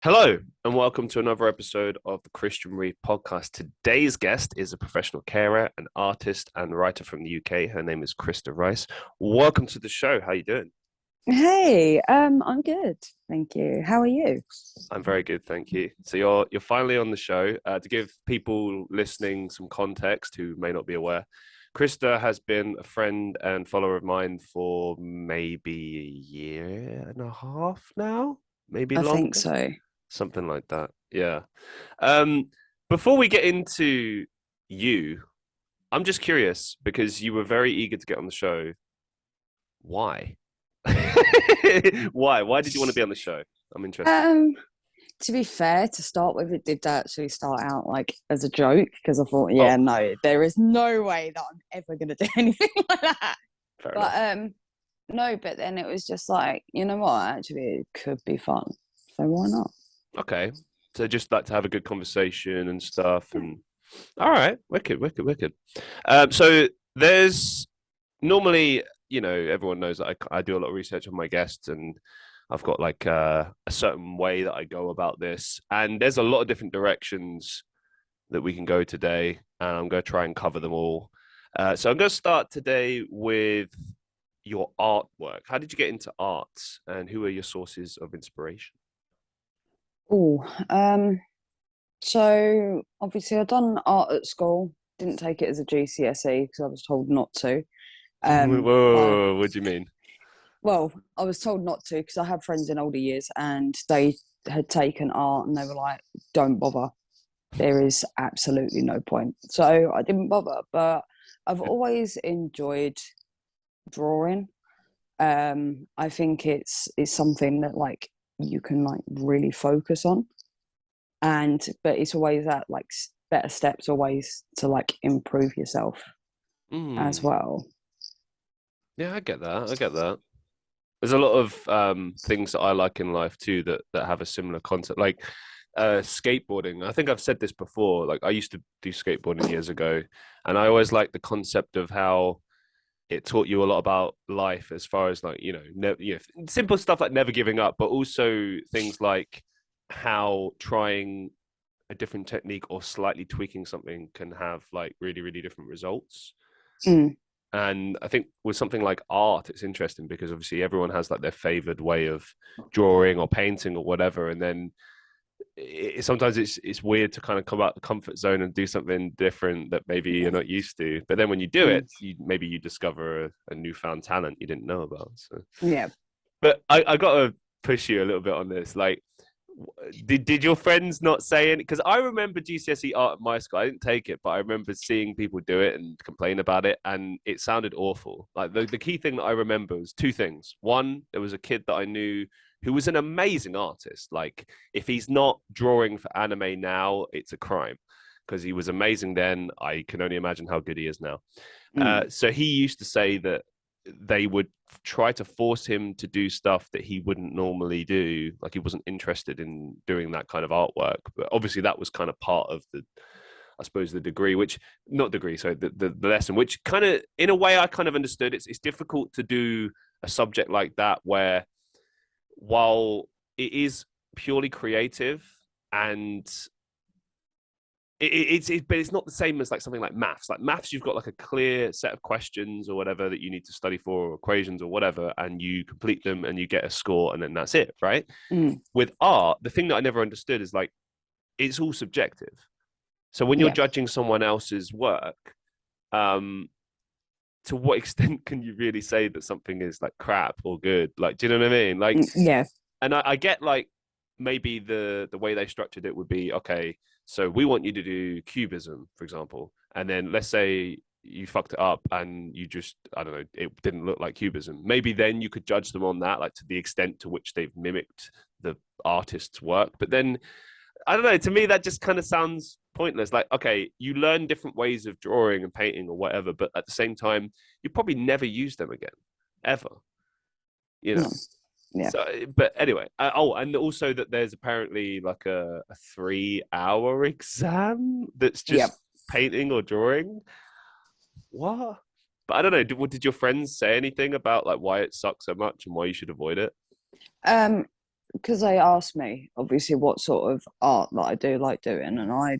Hello, and welcome to another episode of the Christian Reeve Podcast. Today's guest is a professional carer, an artist, and writer from the UK. Her name is Krista Rice. Welcome to the show. How you doing? Hey, I'm good, thank you. How are you? I'm very good, thank you. So you're finally on the show. To give people listening some context who may not be aware, Krista has been a friend and follower of mine for maybe a year and a half now, maybe I think longer. so. Something like that. Yeah. Um, Before we get into you, I'm just curious because you were very eager to get on the show. Why? Why? Why did you want to be on the show? I'm interested. Um, to be fair, to start with, it did actually start out like as a joke because I thought, Oh, yeah, no, there is no way that I'm ever gonna do anything like that. fair But enough. no, but then it was just like, you know what? Actually, it could be fun, so why not? Okay. So just like to have a good conversation and stuff. And all right, wicked, wicked, wicked. So there's normally, everyone knows that I do a lot of research on my guests, and I've got like a certain way that I go about this. And there's a lot of different directions that we can go today, and I'm going to try and cover them all. So I'm going to start today with your artwork. How did you get into art, and who are your sources of inspiration? Oh, so obviously I've done art at school. Didn't take it as a GCSE because I was told not to. I Whoa, what do you mean? Well, I was told not to because I have friends in older years and they had taken art and they were like, don't bother. There is absolutely no point. So I didn't bother, but I've always enjoyed drawing. I think it's something that like you can like really focus on. And but it's always that like better steps always to like improve yourself as Mm, well. yeah, I get that. I get that. There's a lot of things that I like in life too that have a similar concept, like skateboarding. I think I've said this before. Like I used to do skateboarding years ago, and I always liked the concept of how it taught you a lot about life, as far as like simple stuff like never giving up, but also things like how trying a different technique or slightly tweaking something can have like really really different results. Mm, And I think with something like art, it's interesting because obviously everyone has like their favored way of drawing or painting or whatever. And then sometimes it's weird to kind of come out the comfort zone and do something different that maybe you're not used to. But then when you do mm, it, maybe you discover a newfound talent you didn't know about. So, yeah. but I got to push you a little bit on this. Like, did your friends not say anything? Because I remember GCSE art at my school. I didn't take it, but I remember seeing people do it and complain about it, and it sounded awful. Like the key thing that I remember was two things. One, there was a kid that I knew who was an amazing artist. Like if he's not drawing for anime now, it's a crime because he was amazing then. I can only imagine how good he is now. Mm, So he used to say that they would try to force him to do stuff that he wouldn't normally do. Like he wasn't interested in doing that kind of artwork. But obviously, that was kind of part of the, I suppose, the degree, which not degree, sorry, the lesson, which kind of, in a way, I kind of understood. It's difficult to do a subject like that where, while it is purely creative and but it's not the same as like something like maths. Like maths, you've got like a clear set of questions or whatever that you need to study for, or equations or whatever, and you complete them and you get a score, and then that's it, right? mm, With art, the thing that I never understood is like it's all subjective. So when you're yeah. judging someone else's work, um, to what extent can you really say that something is like crap or good? Like, do you know what I mean? Like, Yeah. and I get like maybe the way they structured it would be okay. So we want you to do cubism, for example, and then let's say you fucked it up and you just I don't know it didn't look like cubism. Maybe then you could judge them on that, like to the extent to which they've mimicked the artist's work. But then I don't know. To me, that just kind of sounds pointless. Like, okay, you learn different ways of drawing and painting or whatever, but at the same time, you probably never use them again, ever. You know. No. Yeah. So, but anyway, and also that there's apparently like a 3 hour exam that's Yep. just painting or drawing. What? But I don't know. Did your friends say anything about like why it sucks so much and why you should avoid it? Um, because they asked me obviously what sort of art that I do like doing, and I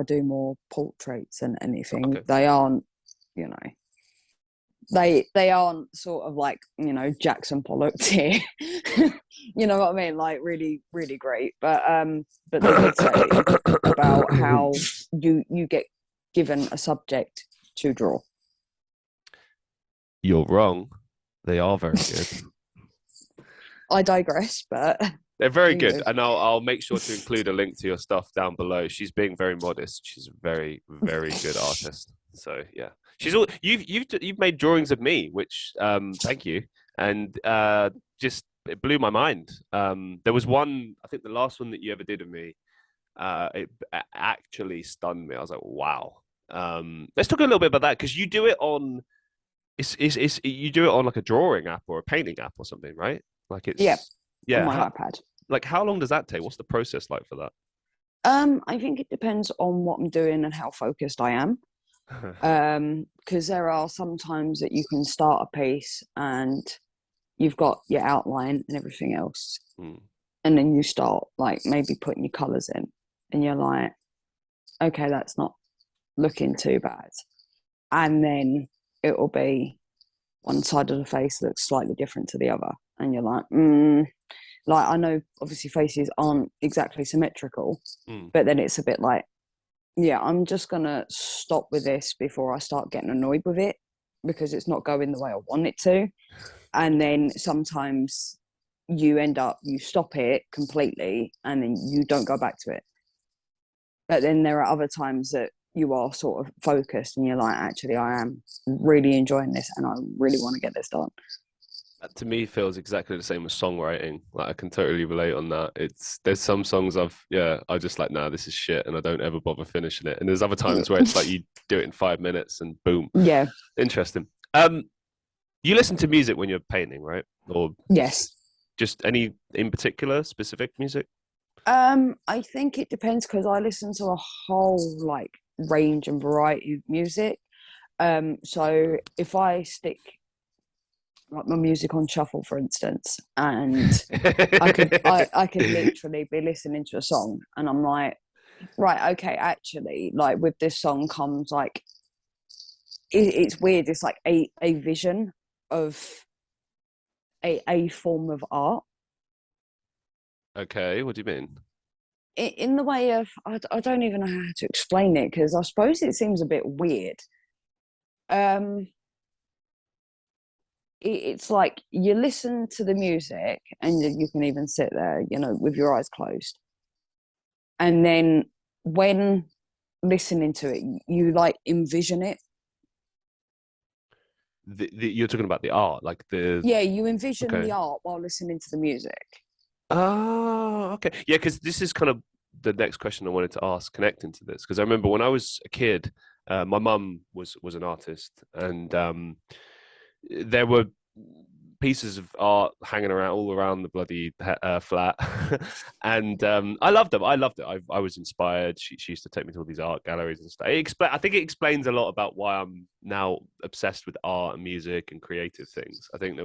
do more portraits than anything. Okay. They aren't, you know, they aren't sort of like, you know, Jackson Pollock here. You know what I mean? Like really, really great. But they did say about how you get given a subject to draw. You're wrong. They are very good. I digress, but They're very good, and I'll make sure to include a link to your stuff down below. She's being very modest. She's a very, very good artist. So yeah, she's all you've made drawings of me, which thank you, and just it blew my mind. There was one, I think the last one that you ever did of me, it actually stunned me. I was like, wow. Let's talk a little bit about that, because you do it on you do it on like a drawing app or a painting app or something, right? Like it's on my iPad. Like how long does that take? What's the process like for that? I think it depends on what I'm doing and how focused I am. Because there are some times that you can start a piece and you've got your outline and everything else, and then you start like maybe putting your colours in, and you're like, okay, that's not looking too bad, and then it will be one side of the face looks slightly different to the other, and you're like, like I know obviously faces aren't exactly symmetrical, but then it's a bit like, yeah, I'm just gonna stop with this before I start getting annoyed with it, because it's not going the way I want it to. And then sometimes you stop it completely and then you don't go back to it. But then there are other times that you are sort of focused and you're like, actually, I am really enjoying this and I really want to get this done. That to me feels exactly the same as songwriting. Like I can totally relate on that. There's some songs I just like, nah, this is shit, and I don't ever bother finishing it. And there's other times where it's like you do it in 5 minutes and boom. Yeah. Interesting. You listen to music when you're painting, right? Or yes. Just any in particular specific music? I think it depends, because I listen to a whole like range and variety of music. So if I stick like my music on shuffle, for instance, and I could literally be listening to a song and I'm like, right, okay, actually, like with this song comes like it's weird, it's like a vision of a form of art. Okay, what do you mean? In the way of, I don't even know how to explain it, because I suppose it seems a bit weird. It's like you listen to the music and you can even sit there, you know, with your eyes closed, and then when listening to it, you like envision it. You're talking about the art, like the you envision the art while listening to the music. Oh, okay. Yeah, because this is kind of the next question I wanted to ask connecting to this. Because I remember when I was a kid, my mum was an artist, and there were pieces of art hanging around all around the bloody flat, and I loved them. I loved it. I was inspired. She used to take me to all these art galleries and stuff. I think it explains a lot about why I'm now obsessed with art and music and creative things. I think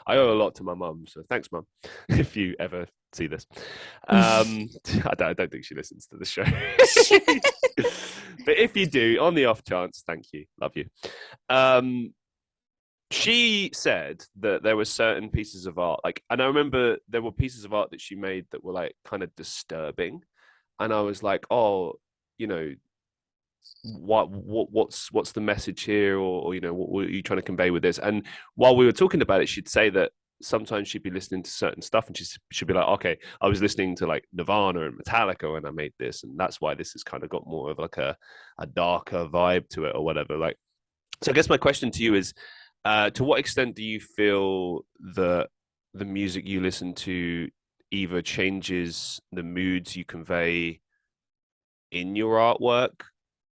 I owe a lot to my mum. So thanks, mum, if you ever see this. I don't think she listens to the show, but if you do, on the off chance, thank you, love you. She said that there were certain pieces of art, like, and I remember there were pieces of art that she made that were like kind of disturbing, and I was like, oh, you know, what's the message here, or you know, what are you trying to convey with this? And while we were talking about it, she'd say that sometimes she'd be listening to certain stuff, and she'd be like, okay, I was listening to like Nirvana and Metallica when I made this, and that's why this has kind of got more of like a darker vibe to it or whatever. Like, so I guess my question to you is, to what extent do you feel that the music you listen to either changes the moods you convey in your artwork,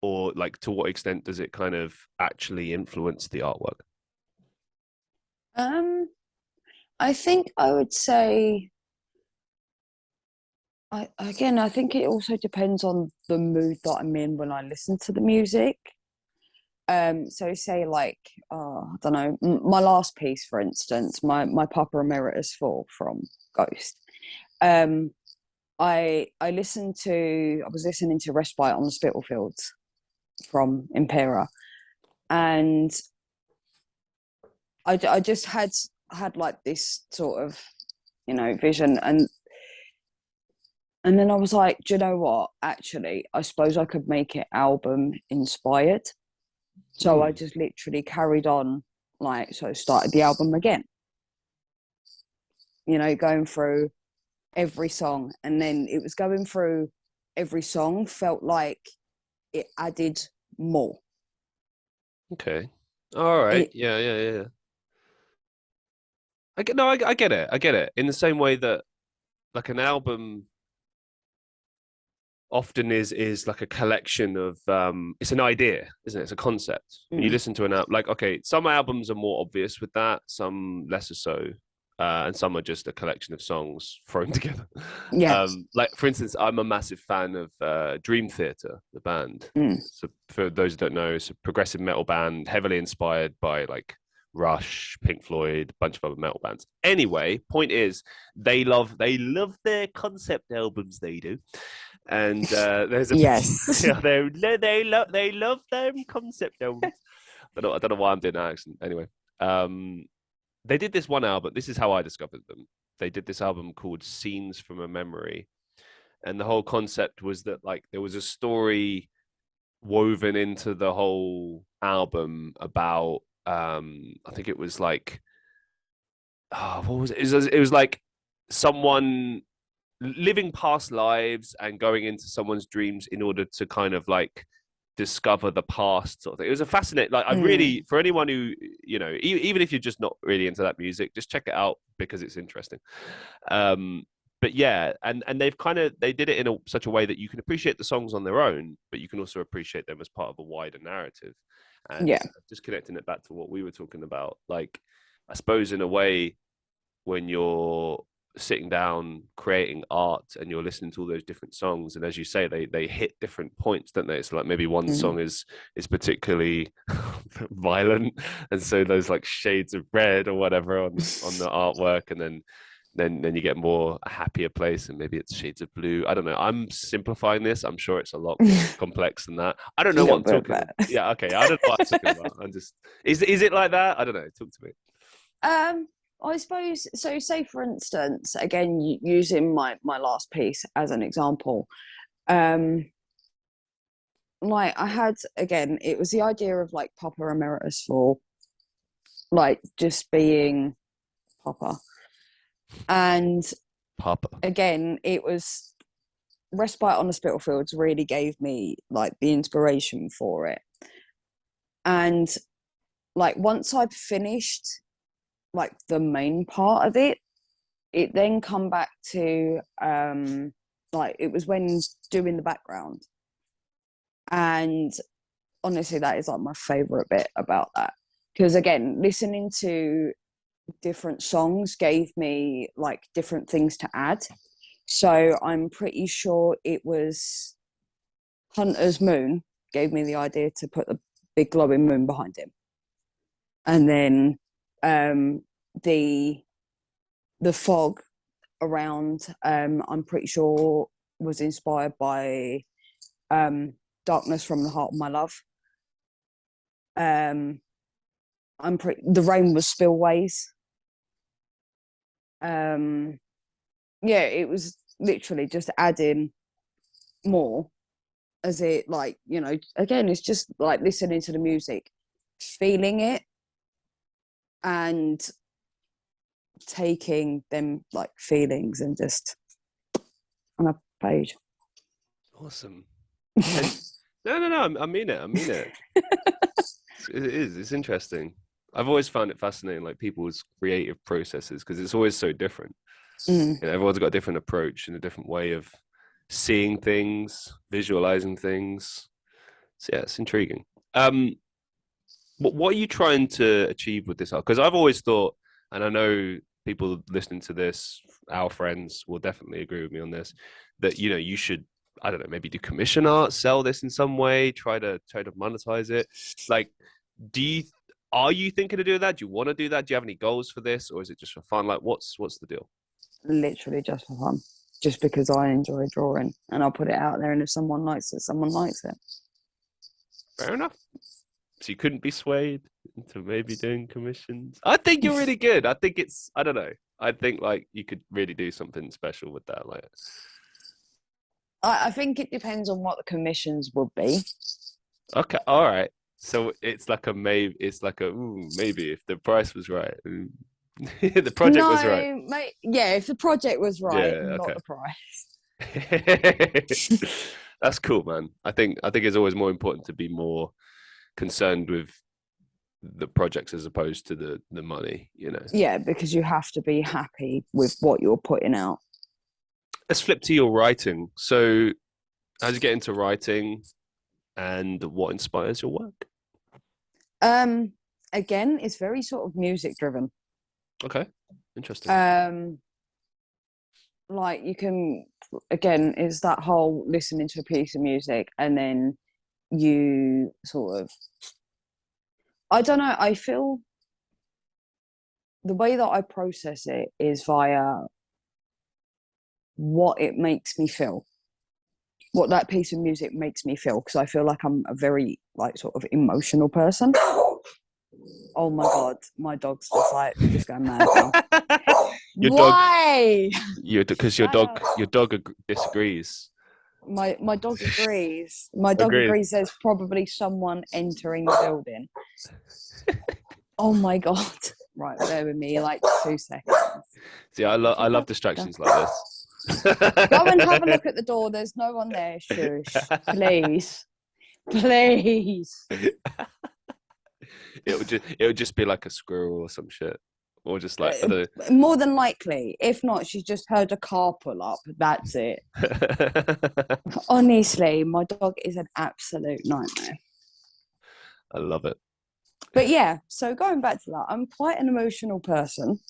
or like to what extent does it kind of actually influence the artwork? I think I would say, I think it also depends on the mood that I'm in when I listen to the music. So say like, I don't know, my last piece, for instance, my Papa Emeritus 4 from Ghost. Um, I was listening to Respite on the Spitalfields from Impera, and I just had like this sort of, vision, and then I was like, do you know what? Actually, I suppose I could make it album inspired. So I just literally carried on, like, so started the album again, going through every song. And then it was going through every song felt like it added more. Okay. All right. Yeah. I get it. I get it. In the same way that like an album often is like a collection of it's an idea, isn't it? It's a concept. When you listen to an album, like, okay, some albums are more obvious with that, some lesser so. And some are just a collection of songs thrown together. Yeah. Like for instance, I'm a massive fan of Dream Theater, the band. So for those who don't know, it's a progressive metal band heavily inspired by like Rush, Pink Floyd, a bunch of other metal bands. Anyway, point is they love their concept albums. They do, and there's a Yes. yeah, they love them concept albums. I don't know why I'm doing that accent. Anyway, they did this one album. This is how I discovered them. They did this album called Scenes from a Memory, and the whole concept was that like there was a story woven into the whole album about I think it was like what was it? It was like someone living past lives and going into someone's dreams in order to kind of like discover the past sort of thing. It was a fascinating, like I really, for anyone who, even if you're just not really into that music, just check it out because it's interesting. But yeah, and they did it in such a way that you can appreciate the songs on their own, but you can also appreciate them as part of a wider narrative. And Yeah. just connecting it back to what we were talking about, like I suppose in a way, when you're sitting down creating art and you're listening to all those different songs, and as you say, they hit different points, don't they? So like maybe one song is particularly violent, and so there's like shades of red or whatever on the artwork, and then you get more a happier place, and maybe it's shades of blue. I don't know. I'm simplifying this. I'm sure it's a lot more complex than that. I don't know what I'm talking about. Yeah, okay. I don't know what I'm talking about. I'm just is it like that? I don't know. Talk to me. I suppose so. Say for instance, again, using my last piece as an example, like I had again, it was the idea of like Papa Emeritus for like just being Papa, and Papa. again, it was Respite on the Spitalfields really gave me like the inspiration for it, and like once I'd finished like the main part of it then come back to like it was when doing the background, and honestly that is like my favorite bit about that, because again listening to different songs gave me like different things to add. So I'm pretty sure it was Hunter's Moon gave me the idea to put the big glowing moon behind him, and then the fog around I'm pretty sure was inspired by Darkness from the Heart of My Love. The rain was spillways. Yeah, it was literally just adding more as it, like, again, it's just like listening to the music, feeling it, and taking them like feelings and just on a page. Awesome. No, I mean it. It's interesting. I've always found it fascinating, like people's creative processes, because it's always so different. Everyone's got a different approach and a different way of seeing things, visualizing things. So yeah, it's intriguing. What are you trying to achieve with this art? Because I've always thought, and I know people listening to this, our friends will definitely agree with me on this, that you should, I don't know, maybe do commission art, sell this in some way, try to monetize it. Like, are you thinking of doing that? Do you want to do that? Do you have any goals for this, or is it just for fun? Like, what's the deal? literally just for fun, just because I enjoy drawing, and I'll put it out there, and if someone likes it, someone likes it. Fair enough. So you couldn't be swayed into maybe doing commissions. I think you're really good. I think I don't know. I think like you could really do something special with that. Like, I think it depends on what the commissions would be. okay, all right. So it's like a maybe. It's like a ooh, maybe if the price was right, the project was right. Mate, yeah, if the project was right, Yeah, not okay. the price. That's cool, man. I think it's always more important to be more concerned with the projects as opposed to the money, you know. Yeah, because you have to be happy with what you're putting out. Let's flip to your writing. So, how did you get into writing, and what inspires your work? Again, it's very sort of music driven. Okay, interesting. Like you can, again, it's that whole listening to a piece of music and then you sort of, I don't know, I feel the way that I process it is via what it makes me feel, what that piece of music makes me feel, because I feel like I'm a very like sort of emotional person. Oh my god, my dog's just going mad now. Your Why? Because your dog disagrees. My dog agrees. My dog agrees there's probably someone entering the building. Oh my god. Right, bear with me like 2 seconds. See, I love distractions like this. Go and have a look at the door. There's no one there. Shush. Please. Please. It would just be like a squirrel or some shit. Or just like more than likely. If not, she's just heard a car pull up. That's it. Honestly, my dog is an absolute nightmare. I love it. But yeah, so going back to that, I'm quite an emotional person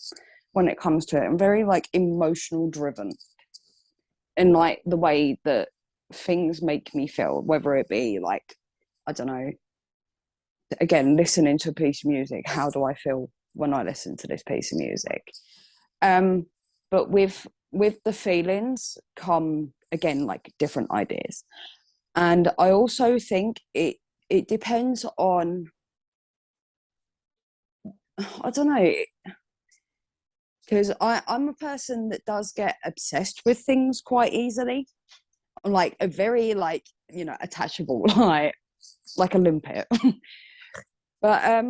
when it comes to it. I'm very like emotional driven in like the way that things make me feel, whether it be like, I don't know, again, listening to a piece of music, how do I feel when I listen to this piece of music? But with the feelings come again like different ideas. And I also think it depends on, I don't know, because I'm a person that does get obsessed with things quite easily. I'm like a very like, you know, attachable, like a limpet. But I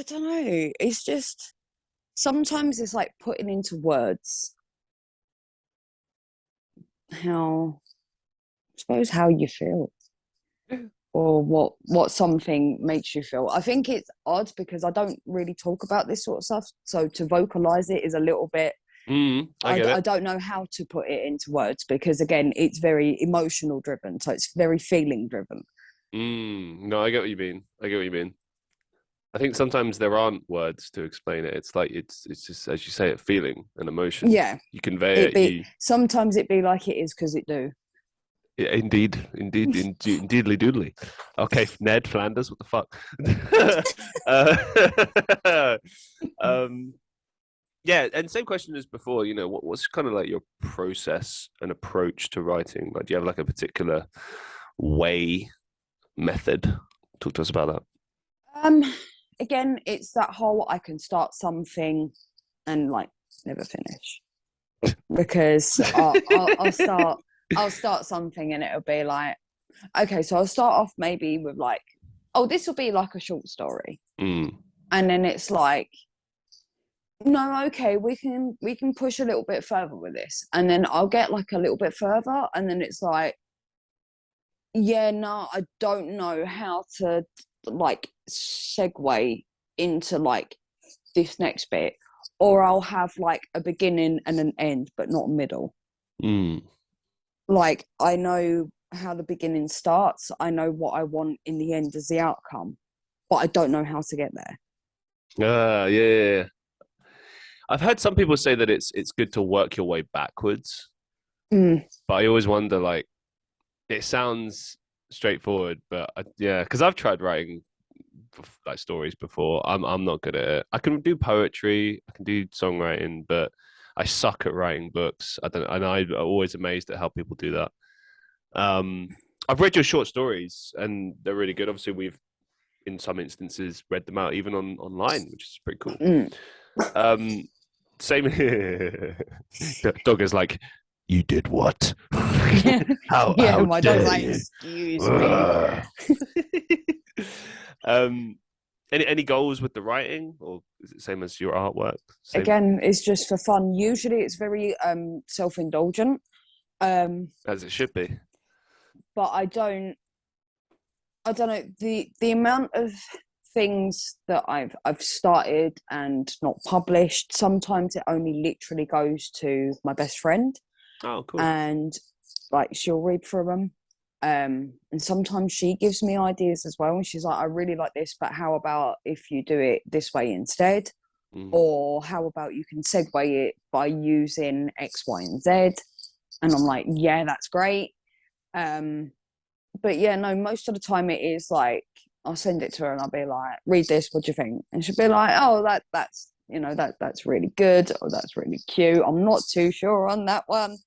don't know. It's just sometimes it's like putting into words how, I suppose, how you feel or what something makes you feel. I think it's odd because I don't really talk about this sort of stuff. So to vocalize it is a little bit. I don't know how to put it into words because again, it's very emotional driven. So it's very feeling driven. No, I get what you mean. I think sometimes there aren't words to explain it. It's like it's just as you say, it feeling and emotion. Yeah, you convey it. Sometimes it be like it is because it do. Yeah, indeedly doodly. Okay, Ned Flanders, what the fuck? Yeah, and same question as before. You know, what's kind of like your process and approach to writing? Like, do you have like a particular method? Talk to us about that. Again, it's that whole I can start something and like never finish because I'll start something and it'll be like, okay, so I'll start off maybe with like, oh, this will be like a short story, and then it's like, no, okay, we can push a little bit further with this, and then I'll get like a little bit further, and then it's like, yeah, no, I don't know how to like segue into like this next bit, or I'll have like a beginning and an end but not a middle. Like I know how the beginning starts, I know what I want in the end as the outcome, but I don't know how to get there. Yeah. I've heard some people say that it's good to work your way backwards, but I always wonder, like, it sounds straightforward, but yeah, because I've tried writing like stories before. I'm not good at it. I can do poetry, I can do songwriting, but I suck at writing books. I don't, and I'm always amazed at how people do that. I've read your short stories, and they're really good. Obviously, we've in some instances read them out even online, which is pretty cool. Same dog is like, you did what? How my dog's like, excuse me. Any goals with the writing, or is it same as your artwork? Same? Again, it's just for fun. Usually it's very self-indulgent. As it should be. But I don't know, the amount of things that I've started and not published, sometimes it only literally goes to my best friend. Oh, cool. And like she'll read through them. And sometimes she gives me ideas as well. And she's like, I really like this, but how about if you do it this way instead? Or how about you can segue it by using X, Y, and Z? And I'm like, yeah, that's great. But yeah, no, most of the time it is like, I'll send it to her and I'll be like, read this, what do you think? And she'll be like, oh, that's that's really good, or that's really cute. I'm not too sure on that one.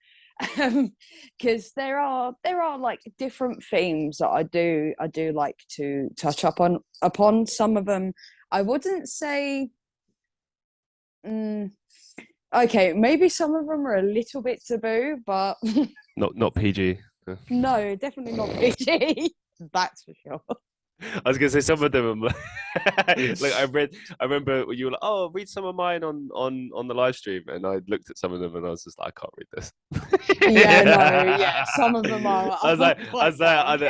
Because there are like different themes that I do like to touch upon. Some of them I wouldn't say okay, maybe some of them are a little bit taboo, but not PG. No, definitely not PG. That's for sure. I was gonna say some of them. Like I remember you were like, "Oh, read some of mine on the live stream," and I looked at some of them and I was just like, "I can't read this." Some of them are. I was like,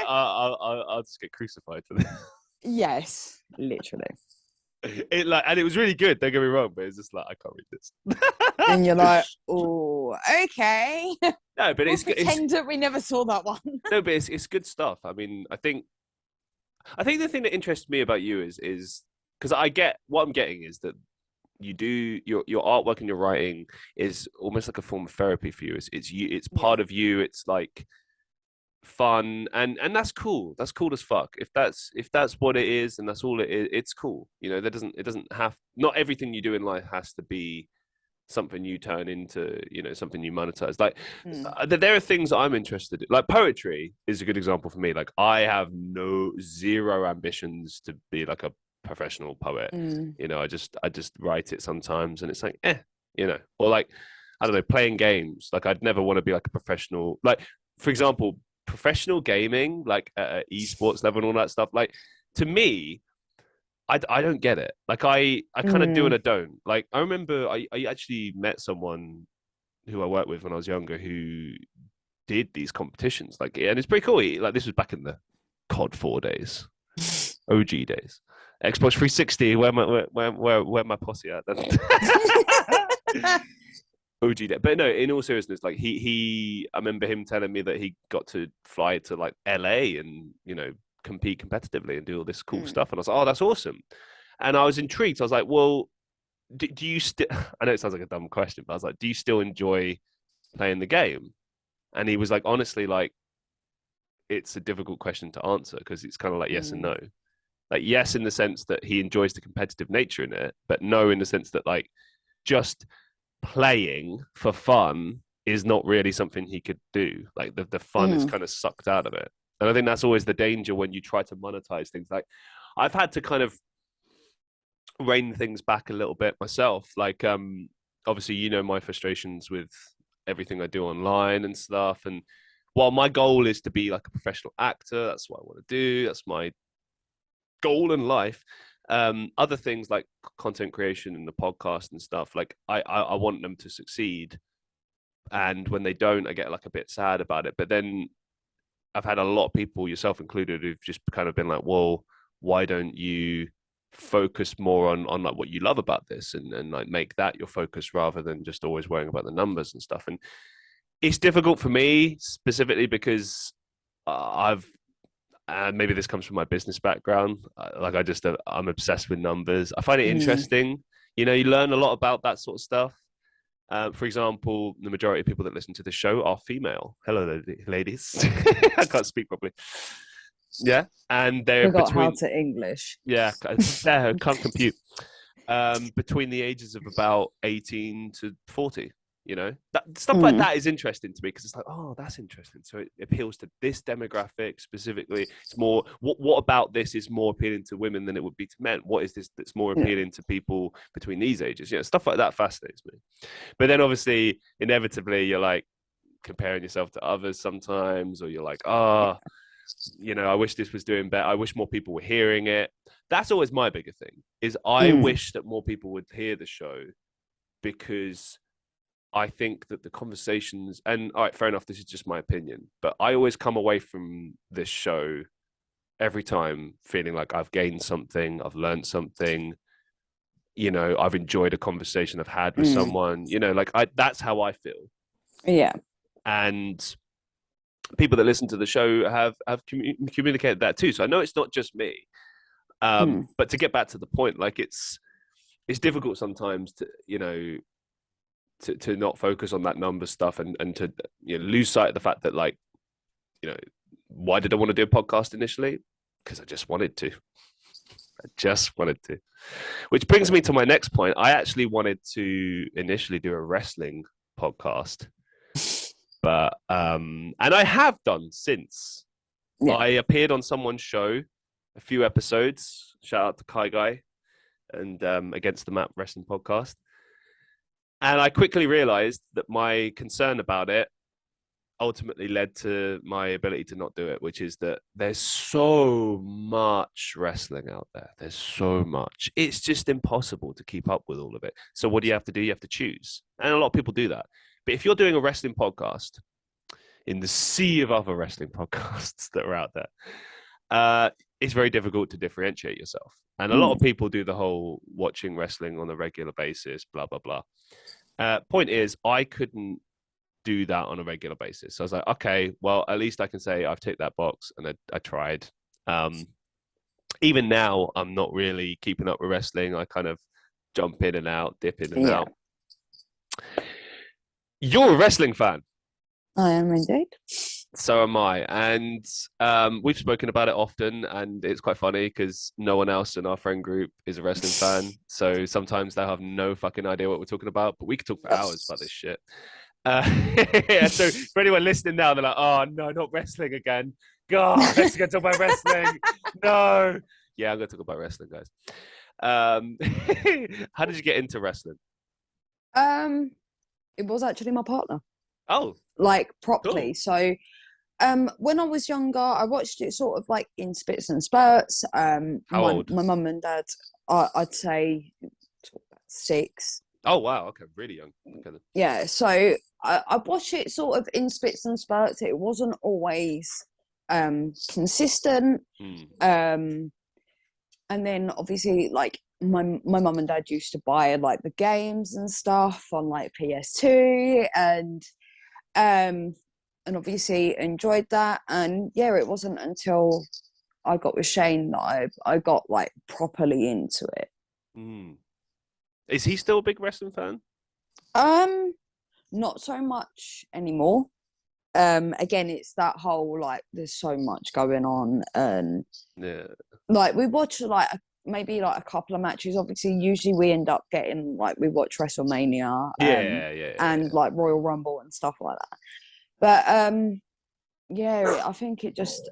I'll just get crucified for this. Yes, literally. And it was really good. Don't get me wrong, but it's just like I can't read this. And you're like, oh, okay. No, but we'll pretend that we never saw that one. No, but it's good stuff. I mean, I think the thing that interests me about you is because I get what I'm getting is that you do your artwork and your writing is almost like a form of therapy for you. It's part of you. It's like fun, and that's cool. That's cool as fuck. If that's what it is and that's all it is, it's cool. You know, it doesn't have, not everything you do in life has to be something you turn into, you know, something you monetize. Like there are things I'm interested in. Like poetry is a good example for me. Like I have zero ambitions to be like a professional poet. You know, I just write it sometimes and it's like, you know, or like, I don't know, playing games. Like I'd never want to be like a professional, like for example, professional gaming, like at esports level and all that stuff. Like to me, I don't get it. Like I kind of do and I don't. Like I remember I actually met someone who I worked with when I was younger who did these competitions. Like, and it's pretty cool. Like this was back in the COD 4 days, OG days, Xbox 360. Where my posse at? OG day. But no, in all seriousness, like I remember him telling me that he got to fly to like LA and, you know, compete competitively and do all this cool stuff. And I was like, oh, that's awesome. And I was intrigued. I was like, well, do you still, I know it sounds like a dumb question, but I was like, do you still enjoy playing the game? And he was like, honestly, like, it's a difficult question to answer because it's kind of like yes and no. Like, yes, in the sense that he enjoys the competitive nature in it, but no, in the sense that like just playing for fun is not really something he could do. Like the fun is kind of sucked out of it. And I think that's always the danger when you try to monetize things. Like I've had to kind of rein things back a little bit myself. Like obviously, you know, my frustrations with everything I do online and stuff. And while my goal is to be like a professional actor, that's what I want to do. That's my goal in life. Other things like content creation and the podcast and stuff, like I want them to succeed. And when they don't, I get like a bit sad about it. But then I've had a lot of people, yourself included, who've just kind of been like, well, why don't you focus more on like what you love about this and like make that your focus rather than just always worrying about the numbers and stuff. And it's difficult for me specifically because maybe this comes from my business background. Like I'm obsessed with numbers. I find it interesting. You know, you learn a lot about that sort of stuff. For example, the majority of people that listen to the show are female. Hello, ladies. I can't speak properly. Yeah, and they're Forgot how between. to English. Yeah, can't compute. Between the ages of about 18 to 40. Stuff like Mm, that is interesting to me because it's like, oh, that's interesting. So it appeals to this demographic specifically. It's more, what about this is more appealing to women than it would be to men? What is this that's more yeah. appealing to people between these ages? Stuff like that fascinates me. But then obviously, inevitably, you're like comparing yourself to others sometimes, or you're like, I wish this was doing better. I wish more people were hearing it. That's always my bigger thing, is I Mm, wish that more people would hear the show, because I think that the conversations, and all right, fair enough, this is just my opinion, but I always come away from this show every time feeling like I've gained something, I've learned something, I've enjoyed a conversation I've had with mm, someone, that's how I feel. yeah. And people that listen to the show have communicated that too. So I know it's not just me. Mm, But to get back to the point, like it's difficult sometimes to to not focus on that number stuff, and to lose sight of the fact that, like, why did I want to do a podcast initially? Because I just wanted to. Which brings me to my next point. I actually wanted to initially do a wrestling podcast, but and I have done since. yeah. I appeared on someone's show, a few episodes. Shout out to Kai Guy and Against the Map Wrestling Podcast. And I quickly realized that my concern about it ultimately led to my ability to not do it, which is that there's so much wrestling out there. There's so much. It's just impossible to keep up with all of it. So what do you have to do? You have to choose. And a lot of people do that. But if you're doing a wrestling podcast in the sea of other wrestling podcasts that are out there, it's very difficult to differentiate yourself. And a lot Mm, of people do the whole watching wrestling on a regular basis, blah, blah, blah. Point is, I couldn't do that on a regular basis. So I was like, okay, well, at least I can say I've ticked that box and I tried. Even now, I'm not really keeping up with wrestling. I kind of jump in and out, dip in and yeah. out. You're a wrestling fan. I am indeed. So am I. And we've spoken about it often, and it's quite funny because no one else in our friend group is a wrestling fan. So sometimes they have no fucking idea what we're talking about, but we could talk for hours about this shit. So for anyone listening now, they're like, oh, no, not wrestling again. God, let's go talk about wrestling. No. Yeah, I'm going to talk about wrestling, guys. How did you get into wrestling? It was actually my partner, Oh, like cool. properly. So, when I was younger, I watched it sort of like in spits and spurts. How old? My mum and dad, I'd say 6. Oh, wow. Okay, really young. Okay. Yeah, so I watched it sort of in spits and spurts. It wasn't always consistent. Mm. And then obviously, like my mum and dad used to buy like the games and stuff on like PS2, um and obviously enjoyed that. And yeah, it wasn't until I got with Shane that I got like properly into it. Mm. Is he still a big wrestling fan? Not so much anymore. Again, it's that whole like there's so much going on, and Yeah. like we watch like maybe like a couple of matches. Obviously, usually we end up getting like we watch WrestleMania, and like Royal Rumble and stuff like that. But yeah, I think it just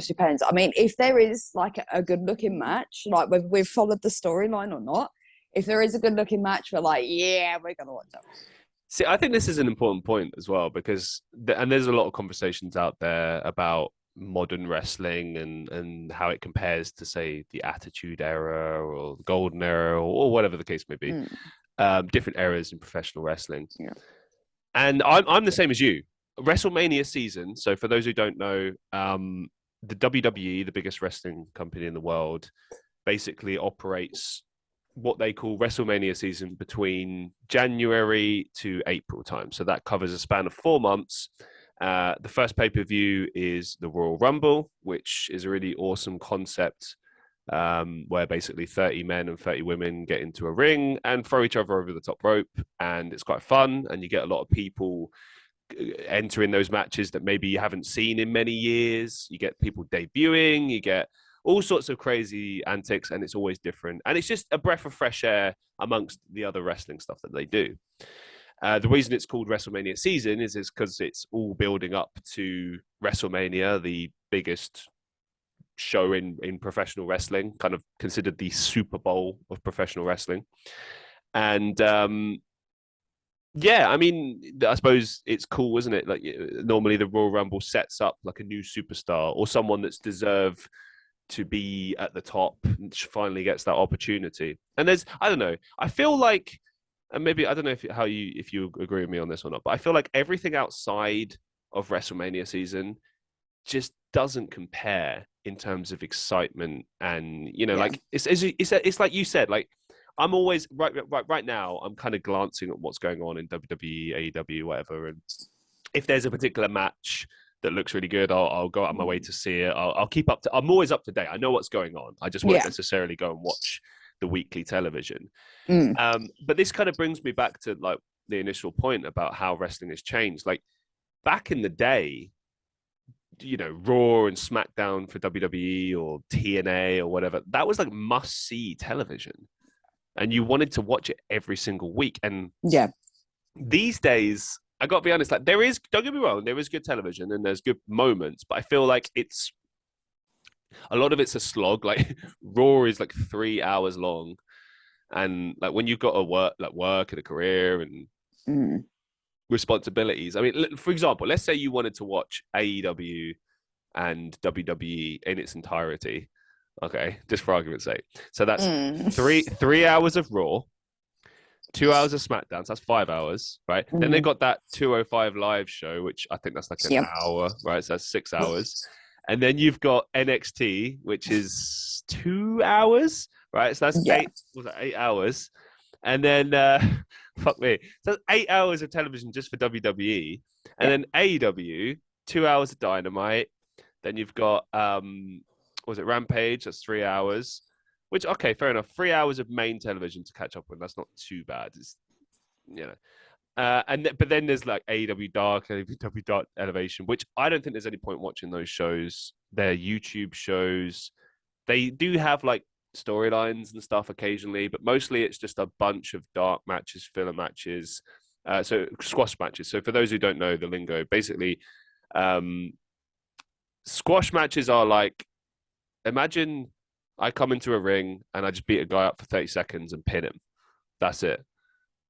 depends. I mean, if there is like a good looking match, like whether we've followed the storyline or not, if there is a good looking match, we're like, yeah, we're gonna watch it. See, I think this is an important point as well, because and there's a lot of conversations out there about modern wrestling and how it compares to, say, the Attitude Era or the Golden Era, or whatever the case may be. Different eras in professional wrestling. Yeah. And I'm the same as you. WrestleMania season. So for those who don't know, the WWE, the biggest wrestling company in the world, basically operates what they call WrestleMania season between January to April time. So that covers a span of 4 months. The first pay-per-view is the Royal Rumble, which is a really awesome concept, where basically 30 men and 30 women get into a ring and throw each other over the top rope. And it's quite fun. And you get a lot of people entering those matches that maybe you haven't seen in many years. You get people debuting, you get all sorts of crazy antics, and it's always different. And it's just a breath of fresh air amongst the other wrestling stuff that they do. The reason it's called WrestleMania season is because it's all building up to WrestleMania, the biggest show in professional wrestling, kind of considered the Super Bowl of professional wrestling. And yeah, I mean, I suppose it's cool, isn't it? Like normally the Royal Rumble sets up like a new superstar or someone that's deserved to be at the top and finally gets that opportunity. And there's, I don't know, I feel like, and maybe I don't know if you agree with me on this or not, but I feel like everything outside of WrestleMania season just doesn't compare in terms of excitement. And like it's like you said, like I'm always right now I'm kind of glancing at what's going on in WWE, AEW, whatever, and if there's a particular match that looks really good, I'll go out of my way to see it. I'll keep up to. I'm always up to date. I know what's going on. I just won't necessarily go and watch the weekly television. But this kind of brings me back to like the initial point about how wrestling has changed. Like back in the day, Raw and SmackDown for WWE or TNA or whatever, that was like must-see television, and you wanted to watch it every single week. And these days, I got to be honest, like there is, don't get me wrong, there is good television and there's good moments, but I feel like a lot of it's a slog. Like Raw is like 3 hours long, and like when you've got work and a career and responsibilities. I mean, for example, let's say you wanted to watch AEW and WWE in its entirety. Okay, just for argument's sake. So that's 3 hours of Raw, 2 hours of SmackDown. So that's 5 hours, right? Then they got that 205 live show, which I think that's like an hour, right? So that's 6 hours. And then you've got NXT, which is 2 hours, right? So that's 8 hours. And then, fuck me. So that's 8 hours of television just for WWE. And then AEW, 2 hours of Dynamite. Then you've got, was it Rampage? That's 3 hours. Which, okay, fair enough. 3 hours of main television to catch up with. That's not too bad. It's, but then there's like AEW Dark, AEW Dark Elevation, which I don't think there's any point watching those shows. They're YouTube shows. They do have like storylines and stuff occasionally, but mostly it's just a bunch of dark matches, filler matches, so squash matches. So for those who don't know the lingo, basically, squash matches are like, imagine I come into a ring and I just beat a guy up for 30 seconds and pin him. That's it.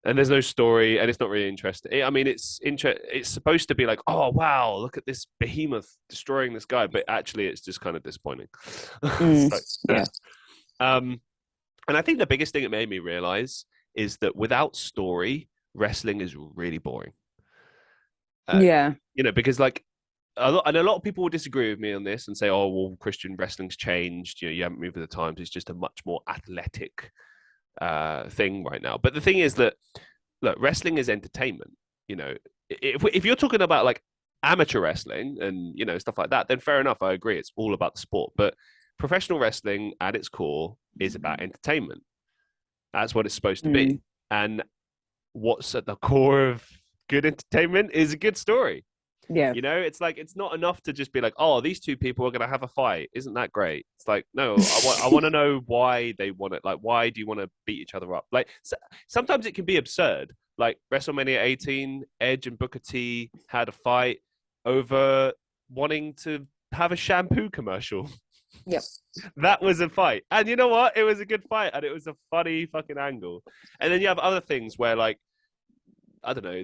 And there's no story, and it's not really interesting. I mean, it's supposed to be like, oh wow, look at this behemoth destroying this guy, but actually, it's just kind of disappointing. And I think the biggest thing it made me realize is that without story, wrestling is really boring. Because like a lot of people will disagree with me on this and say, oh well, Christian, wrestling's changed. You haven't moved with the times. It's just a much more athletic thing right now. But the thing is that, look, wrestling is entertainment. If you're talking about like amateur wrestling and stuff like that, then fair enough, I agree, it's all about the sport. But professional wrestling at its core is about entertainment. That's what it's supposed to be. And what's at the core of good entertainment is a good story. It's like, it's not enough to just be like, oh, these two people are going to have a fight. Isn't that great? It's like, no, I want to know why they want it. Like, why do you want to beat each other up? Like, sometimes it can be absurd. Like WrestleMania 18, Edge and Booker T had a fight over wanting to have a shampoo commercial. That was a fight. And you know what? It was a good fight, and it was a funny fucking angle. And then you have other things where, like, I don't know,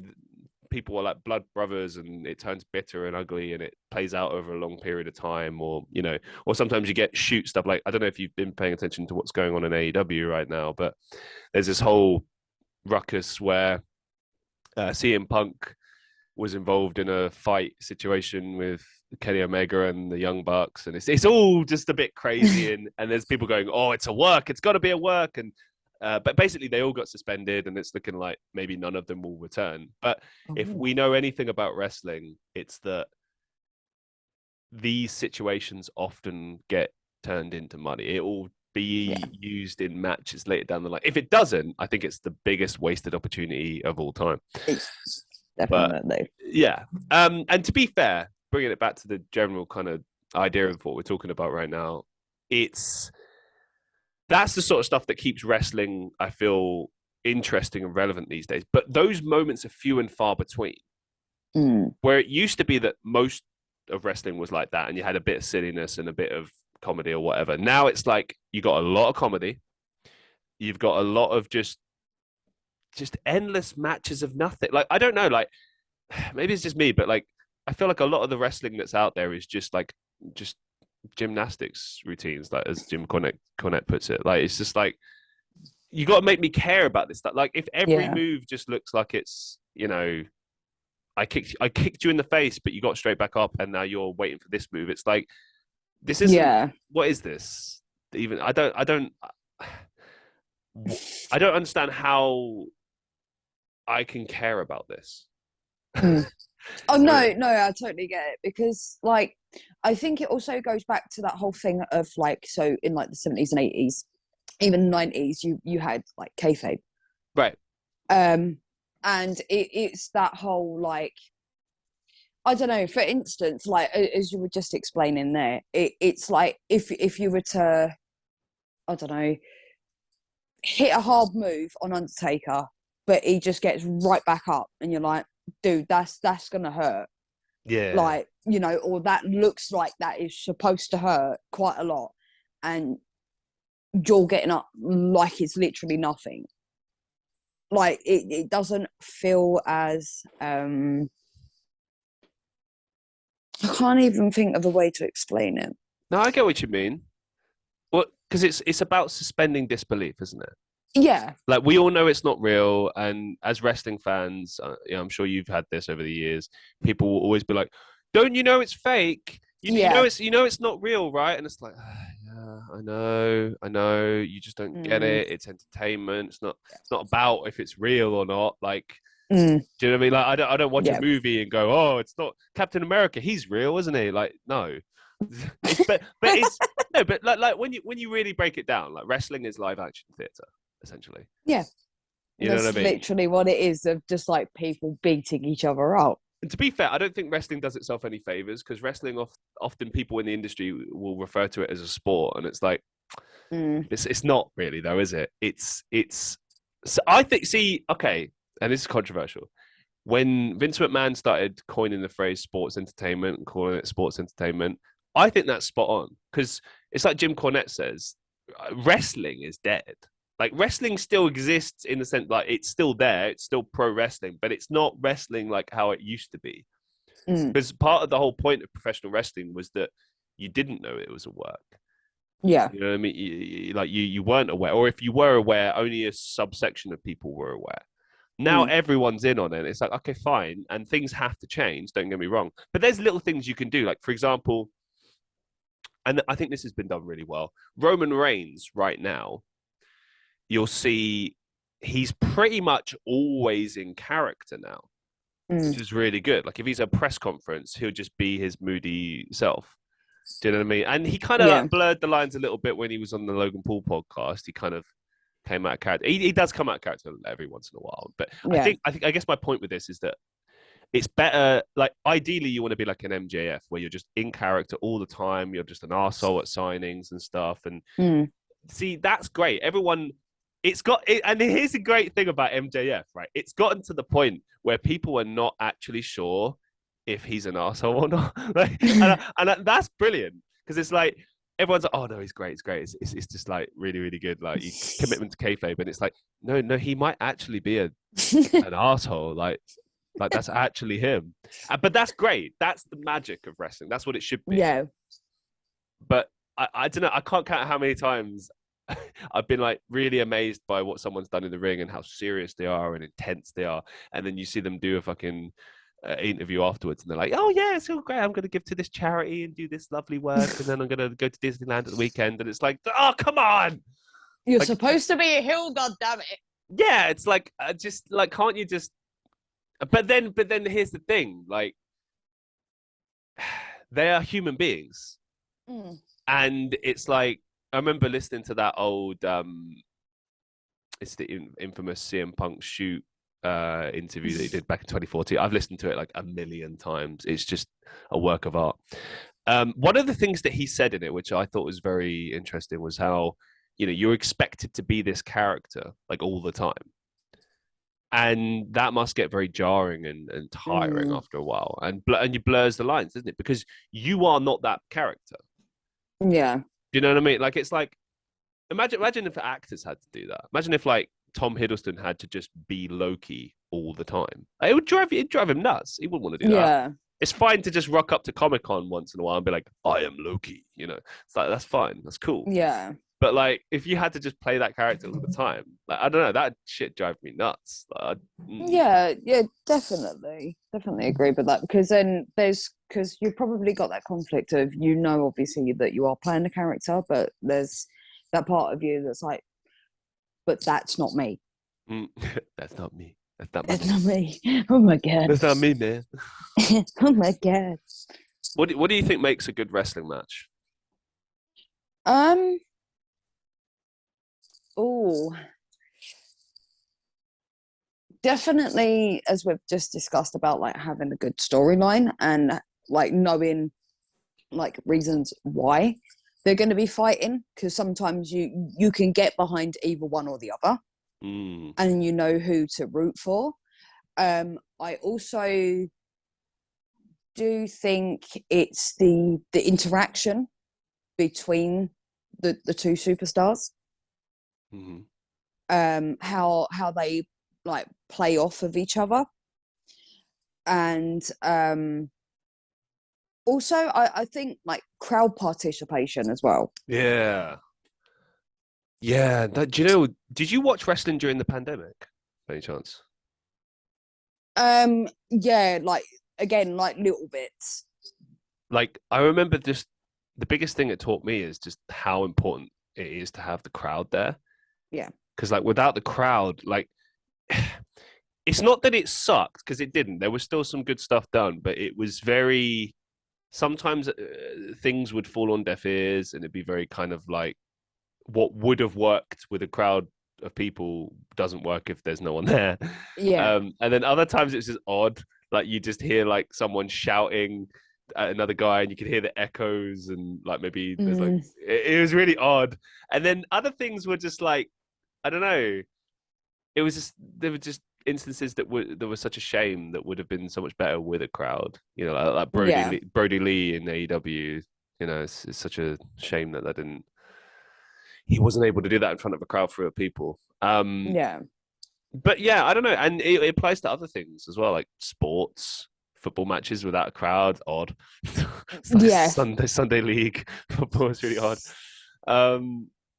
people are like blood brothers and it turns bitter and ugly and it plays out over a long period of time, or sometimes you get shoot stuff. Like, I don't know if you've been paying attention to what's going on in AEW right now, but there's this whole ruckus where CM Punk was involved in a fight situation with Kenny Omega and the Young Bucks, and it's all just a bit crazy. and there's people going, oh, it's a work, it's got to be a work. And but basically they all got suspended, and it's looking like maybe none of them will return. But if we know anything about wrestling, it's that these situations often get turned into money. It will be used in matches later down the line. If it doesn't, I think it's the biggest wasted opportunity of all time. definitely. Yeah. And to be fair, bringing it back to the general kind of idea of what we're talking about right now, that's the sort of stuff that keeps wrestling, I feel, interesting and relevant these days. But those moments are few and far between. Where it used to be that most of wrestling was like that, and you had a bit of silliness and a bit of comedy or whatever. Now it's like you got a lot of comedy, you've got a lot of just endless matches of nothing. Like I don't know, like maybe it's just me, but like I feel like a lot of the wrestling that's out there is just gymnastics routines, like as Jim Cornette puts it. Like it's just like you got to make me care about this stuff. Like if every move just looks like it's, you know, I kicked you in the face, but you got straight back up, and now you're waiting for this move. It's like this isn't. Yeah. What is this? Even I don't understand how I can care about this. Oh no, I totally get it, because like I think it also goes back to that whole thing of like, so in like the 70s and 80s, even 90s, you had like kayfabe, right? And it's that whole like, I don't know, for instance, like as you were just explaining there, it's like if you were to, I don't know, hit a hard move on Undertaker, but he just gets right back up, and you're like, dude, that's gonna hurt. Yeah. Like, you know, or that looks like that is supposed to hurt quite a lot, and you're getting up like it's literally nothing. Like it doesn't feel as I can't even think of a way to explain it. No, I get what you mean. Well, because it's about suspending disbelief, isn't it? Yeah. Like we all know it's not real, and as wrestling fans, you know, I'm sure you've had this over the years. People will always be like, "Don't you know it's fake? You know it's not real, right?" And it's like, yeah, I know. You just don't get it. It's entertainment. It's not about if it's real or not. Like, do you know what I mean? Like, I don't watch a movie and go, "Oh, it's not Captain America. He's real, isn't he?" Like, no. but it's no, but like when you really break it down, like wrestling is live action theater, essentially. Yeah. You know what I mean? Literally what it is, of just like people beating each other up. And to be fair, I don't think wrestling does itself any favors, because wrestling often people in the industry will refer to it as a sport, and it's like it's not really though, is it? It's so I think, okay, and this is controversial. When Vince McMahon started coining the phrase sports entertainment and calling it sports entertainment, I think that's spot on, because it's like Jim Cornette says, wrestling is dead. Like wrestling still exists in the sense, like it's still there, it's still pro wrestling, but it's not wrestling like how it used to be. Because part of the whole point of professional wrestling was that you didn't know it was a work. Yeah. You know what I mean? You weren't aware, or if you were aware, only a subsection of people were aware. Now everyone's in on it. It's like, okay, fine. And things have to change, don't get me wrong. But there's little things you can do. Like, for example, and I think this has been done really well, Roman Reigns right now, you'll see he's pretty much always in character now, which is really good. Like if he's at a press conference, he'll just be his moody self. Do you know what I mean? And he kind of blurred the lines a little bit when he was on the Logan Paul podcast. He kind of came out of character. He does come out of character every once in a while. But I guess my point with this is that it's better, like ideally you want to be like an MJF where you're just in character all the time. You're just an arsehole at signings and stuff. And see, that's great. Everyone, it's got it, and here's the great thing about MJF, right? It's gotten to the point where people are not actually sure if he's an arsehole or not. Like, and that's brilliant, because it's like everyone's like, oh no, he's great, it's great. It's just like really, really good. Like commitment to kayfabe, and it's like, no, he might actually be an arsehole. Like that's actually him. But that's great. That's the magic of wrestling. That's what it should be. Yeah. But I don't know. I can't count how many times I've been like really amazed by what someone's done in the ring and how serious they are and intense they are. And then you see them do a fucking interview afterwards and they're like, oh yeah, it's all great. I'm going to give to this charity and do this lovely work. And then I'm going to go to Disneyland at the weekend. And it's like, oh, come on. You're like, supposed to be a heel, goddammit. Yeah. It's like, just like, can't you just, but then here's the thing, like they are human beings. And it's like, I remember listening to that old, it's the infamous CM Punk shoot interview that he did back in 2014. I've listened to it like a million times. It's just a work of art. One of the things that he said in it, which I thought was very interesting, was how, you know, you're expected to be this character like all the time. And that must get very jarring and tiring after a while. And you blurs the lines, doesn't it? Because you are not that character. Yeah. Do you know what I mean? Like, it's like, imagine if actors had to do that. Imagine if like Tom Hiddleston had to just be Loki all the time. It'd drive him nuts. He wouldn't want to do that. Yeah. It's fine to just rock up to Comic-Con once in a while and be like, I am Loki, you know. It's like, that's fine. That's cool. Yeah. But like, if you had to just play that character all the time, like, I don't know, that shit drives me nuts. Like, Yeah, definitely agree with that, because then because you've probably got that conflict of, you know, obviously that you are playing a character, but there's that part of you that's like, but that's not me. That's not me. That's not me. Oh my god. That's not me, man. Oh my god. What do you think makes a good wrestling match? Oh, definitely, as we've just discussed about like having a good storyline and like knowing like reasons why they're going to be fighting, because sometimes you can get behind either one or the other, and you know who to root for. I also do think it's the interaction between the two superstars. How they like play off of each other, and also I think like crowd participation as well. Yeah. Do you know, did you watch wrestling during the pandemic by any chance? Yeah, like, again, like little bits. Like, I remember just the biggest thing it taught me is just how important it is to have the crowd there. Yeah. Because like, without the crowd, like, it's not that it sucked, because it didn't. There was still some good stuff done, but it was very, sometimes things would fall on deaf ears, and it'd be very kind of like, what would have worked with a crowd of people doesn't work if there's no one there. Yeah. And then other times it's just odd. Like, you just hear like someone shouting at another guy, and you can hear the echoes, and like maybe there's like, it was really odd. And then other things were just like, I don't know. It was just, there were just instances that was such a shame that would have been so much better with a crowd. You know, like Brody Lee in AEW. You know, it's such a shame that didn't. He wasn't able to do that in front of a crowd full of people. Yeah. But yeah, I don't know, and it applies to other things as well, like sports, football matches without a crowd, odd. Yeah. Sunday league football is really odd.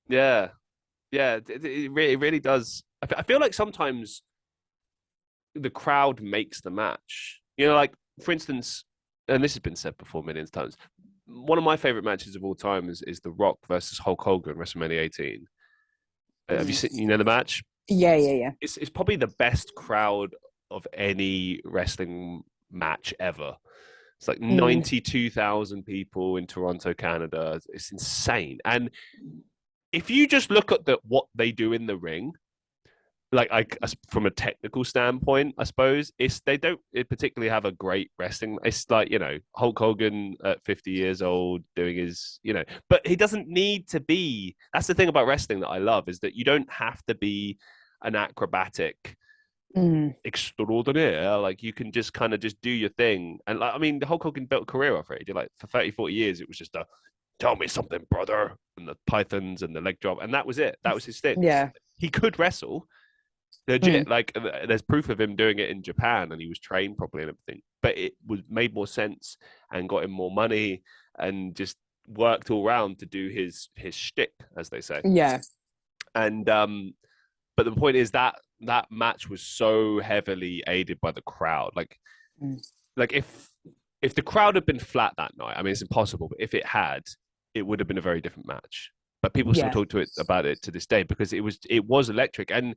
It really does. I feel like sometimes the crowd makes the match. You know, like, for instance, and this has been said before millions of times, one of my favorite matches of all time is The Rock versus Hulk Hogan, WrestleMania 18. Have you seen, the match? Yeah. It's probably the best crowd of any wrestling match ever. It's like 92,000 people in Toronto, Canada. It's insane. And if you just look at what they do in the ring, like from a technical standpoint, I suppose they don't particularly have a great wrestling. It's like, Hulk Hogan at 50 years old doing his, but he doesn't need to be. That's the thing about wrestling that I love, is that you don't have to be an acrobatic extraordinaire. Like, you can just kind of just do your thing. And like, I mean, the Hulk Hogan built a career off it. He did, like, for 30, 40 years, it was just tell me something, brother, and the pythons and the leg drop, and that was it. That was his thing. Yeah. He could wrestle. Legit, like, there's proof of him doing it in Japan, and he was trained properly and everything. But it made more sense and got him more money, and just worked all around to do his shtick, as they say. Yeah. And but the point is that match was so heavily aided by the crowd. Like if the crowd had been flat that night, I mean, it's impossible, but if it had, it would have been a very different match. But people still talk about it to this day, because it was electric. And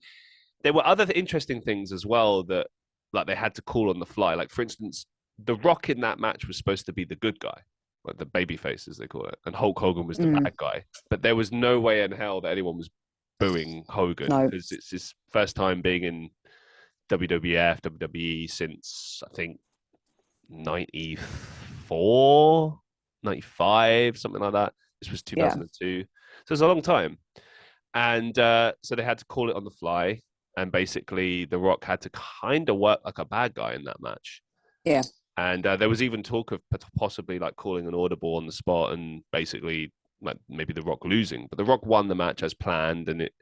there were other interesting things as well that, like, they had to call on the fly. Like, for instance, The Rock in that match was supposed to be the good guy, like the baby face, as they call it, and Hulk Hogan was the bad guy. But there was no way in hell that anyone was booing Hogan, because it's his first time being in WWF, WWE since I think 94, 95, something like that. This was Yeah. 2002. So it's a long time. And so they had to call it on the fly. And basically, The Rock had to kind of work like a bad guy in that match. Yeah. And there was even talk of possibly like calling an audible on the spot and basically like maybe The Rock losing. But The Rock won the match as planned, and it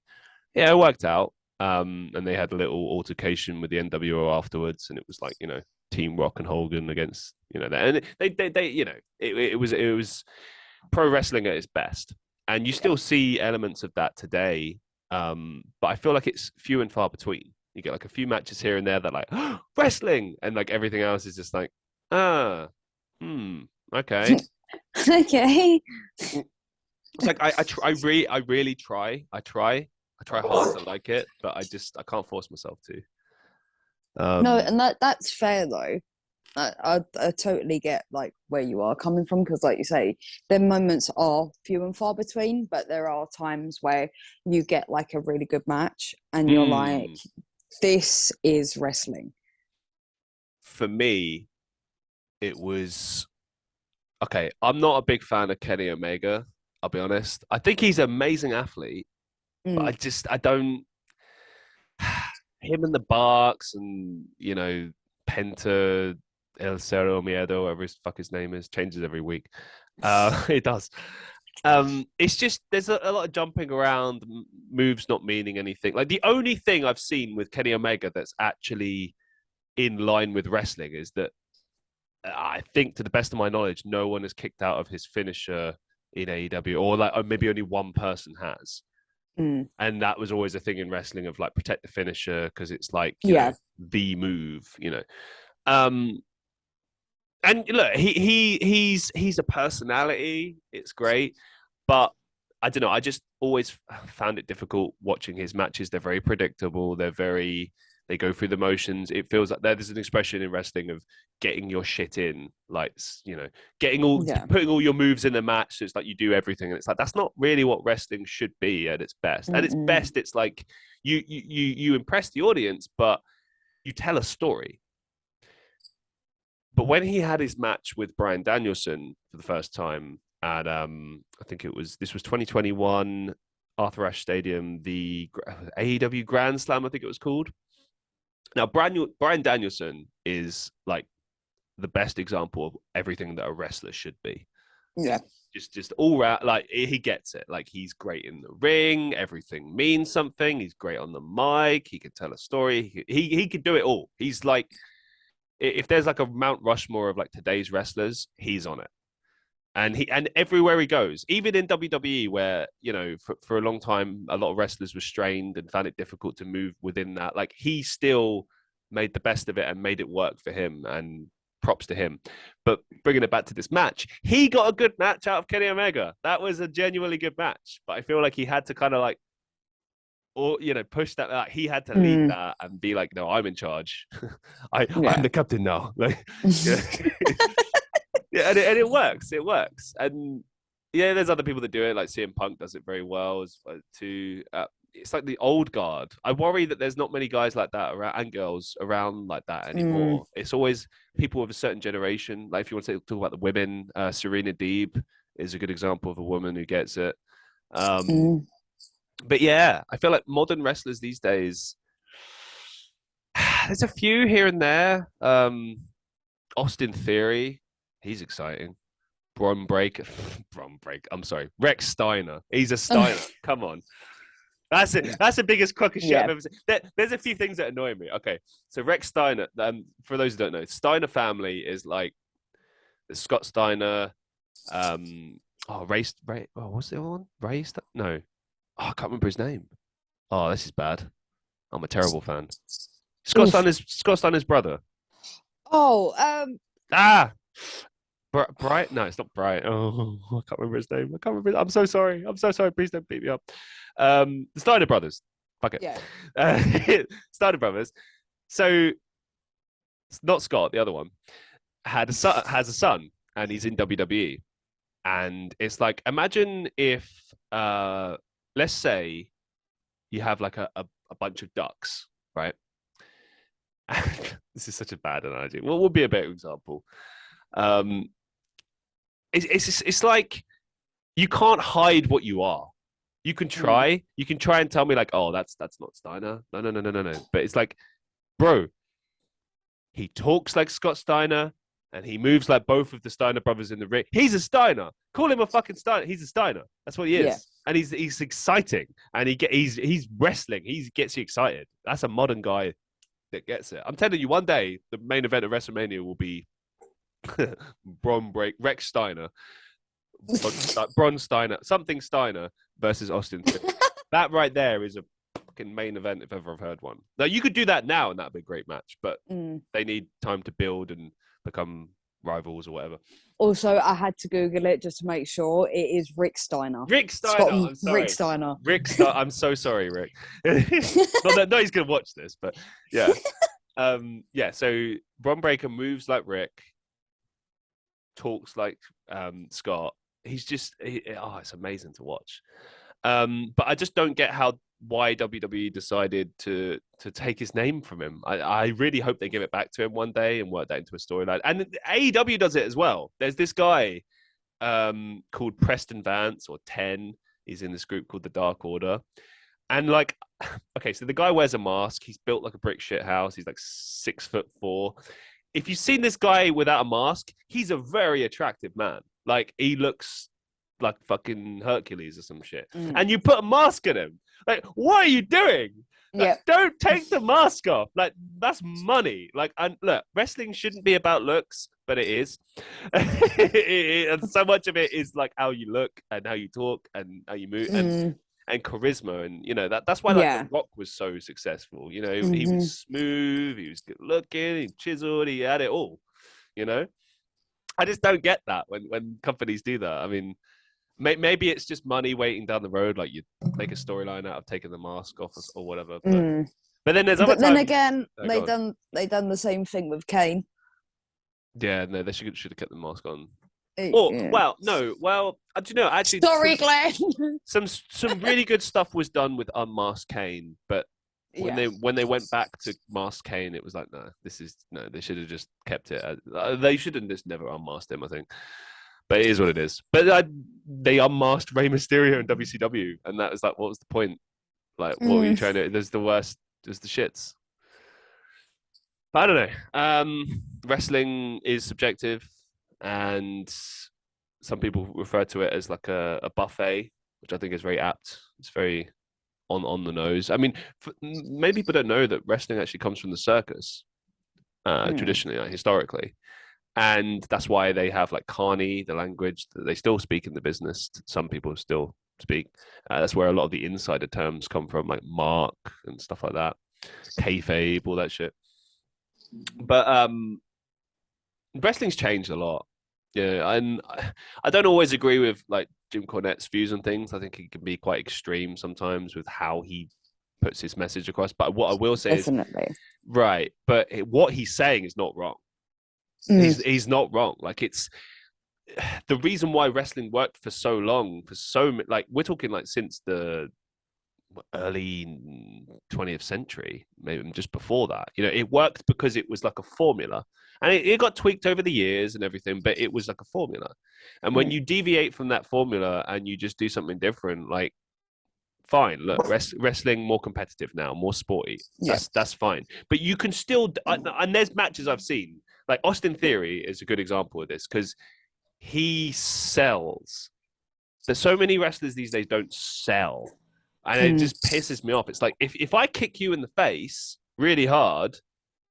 worked out. And they had a little altercation with the NWO afterwards, and it was like, Team Rock and Hogan against, that. And they it was pro wrestling at its best. And you still see elements of that today. But I feel like it's few and far between. You get like a few matches here and there that like wrestling, and like everything else is just like, okay. Okay. It's like I really try. I try hard to like it, but I can't force myself to. No, and that's fair though. I totally get like where you are coming from, because like you say, their moments are few and far between, but there are times where you get like a really good match and you're like, this is wrestling. For me, it was okay. I'm not a big fan of Kenny Omega, I'll be honest. I think he's an amazing athlete, but I don't him and the Barks and Penta El Cerro Miedo, whatever his fuck his name is, changes every week. It does. It's just there's a lot of jumping around, moves not meaning anything. Like the only thing I've seen with Kenny Omega that's actually in line with wrestling is that I think, to the best of my knowledge, no one has kicked out of his finisher in AEW, or maybe only one person has. And that was always a thing in wrestling of like protect the finisher because it's like the move, and look, he's a personality. It's great, but I don't know. I just always found it difficult watching his matches. They're very predictable. They go through the motions. It feels like there's an expression in wrestling of getting your shit in, like putting all your moves in the match. So it's like you do everything, and it's like that's not really what wrestling should be at its best. At its best, it's like you impress the audience, but you tell a story. But when he had his match with Bryan Danielson for the first time at I think this was 2021 Arthur Ashe Stadium, the AEW Grand Slam, I think it was called. Now, Bryan Danielson is like the best example of everything that a wrestler should be. Yeah. Just all round, like he gets it. Like he's great in the ring. Everything means something. He's great on the mic. He can tell a story. He could do it all. He's like, if there's like a Mount Rushmore of like today's wrestlers, he's on it. And everywhere he goes, even in WWE, where for a long time a lot of wrestlers were strained and found it difficult to move within that, like he still made the best of it and made it work for him. And props to him. But bringing it back to this match, he got a good match out of Kenny Omega. That was a genuinely good match. But I feel like he had to kind of like, or push that. Like, he had to lead that and be like, "No, I'm in charge. I'm the captain now." Like, yeah, and it works. It works. And yeah, there's other people that do it. Like CM Punk does it very well too. It's like the old guard. I worry that there's not many guys like that around, and girls around like that anymore. It's always people of a certain generation. Like if you want to talk about the women, Serena Deeb is a good example of a woman who gets it. But yeah, I feel like modern wrestlers these days, there's a few here and there. Austin Theory, he's exciting. I'm sorry, Rex Steiner. He's a Steiner. Come on. That's it. That's the biggest crock of shit I've ever seen. There's a few things that annoy me. Okay, so Rex Steiner. For those who don't know, Steiner family is like Scott Steiner. What's the other one? No. I can't remember his name. Oh, this is bad. I'm a terrible fan. Scott Steiner's brother. Oh, Bright? No, it's not Bright. Oh, I can't remember his name. I'm so sorry. Please don't beat me up. The Steiner brothers. Fuck it. Yeah. Steiner brothers. So, not Scott, the other one, has a son, and he's in WWE. And it's like, imagine if, let's say, you have like a bunch of ducks, right? This is such a bad analogy. What would be a better example? It's like you can't hide what you are. You can try. You can try and tell me like, oh, that's not Steiner. No. But it's like, bro, he talks like Scott Steiner and he moves like both of the Steiner brothers in the ring. He's a Steiner. Call him a fucking Steiner. He's a Steiner. That's what he is. Yeah. And he's exciting. And he's wrestling. He gets you excited. That's a modern guy that gets it. I'm telling you, one day the main event of WrestleMania will be Rex Steiner, Bron Steiner, something Steiner versus Austin Theory. That right there is a fucking main event if ever I've heard one. Now you could do that now and that'd be a great match, but they need time to build and become rivals or whatever. Also, I had to Google it just to make sure it is Rick Steiner. Rick Steiner. I'm sorry. Rick Steiner. I'm so sorry, Rick. No, he's gonna watch this, but yeah. So Bron Breakker moves like Rick, talks like Scott. He's just it's amazing to watch. But I just don't get why WWE decided to take his name from him. I really hope they give it back to him one day and work that into a storyline. And AEW does it as well. There's this guy called Preston Vance or 10. He's in this group called the Dark Order. And like, okay, so the guy wears a mask. He's built like a brick shit house. He's like 6'4". If you've seen this guy without a mask, he's a very attractive man. Like he looks like fucking Hercules or some shit. And you put a mask on him. Like, what are you doing? Like, don't take the mask off. Like, that's money. Like, and look, wrestling shouldn't be about looks, but it is. And so much of it is like how you look and how you talk and how you move and charisma. And, you know, that's why The Rock was so successful. You know, he was smooth, he was good looking, he chiseled, he had it all, you know? I just don't get that when companies do that. I mean, maybe it's just money waiting down the road. Like you make a storyline out of taking the mask off or whatever. But then there's other. But then again, they done the same thing with Kane. Yeah, no, they should have kept the mask on. Do you know? Actually, sorry, Glenn. Some really good stuff was done with unmasked Kane, but when they went back to masked Kane, it was like, they should have just kept it. They should have just never unmasked him, I think. But it is what it is. But they unmasked Rey Mysterio in WCW, and that was like, what was the point? Like, what were you trying to? There's the worst. There's the shits. But I don't know. Wrestling is subjective, and some people refer to it as like a buffet, which I think is very apt. It's very on the nose. I mean, maybe people don't know that wrestling actually comes from the circus, traditionally, like, historically. And that's why they have like Carney, the language that they still speak in the business. Some people still speak. That's where a lot of the insider terms come from, like mark and stuff like that. Kayfabe, all that shit. But wrestling's changed a lot. Yeah, and I don't always agree with like Jim Cornette's views on things. I think he can be quite extreme sometimes with how he puts his message across. But what I will say is right. But what he's saying is not wrong. He's not wrong. Like, it's the reason why wrestling worked for so long, like we're talking like since the early 20th century, maybe just before that. You know, it worked because it was like a formula, and it got tweaked over the years and everything, but it was like a formula. And when you deviate from that formula and you just do something different, like, fine, look, wrestling more competitive now, more sporty. That's fine. But you can still, and there's matches I've seen. Like Austin Theory is a good example of this because he sells. There's so many wrestlers these days don't sell, and it just pisses me off. It's like if I kick you in the face really hard,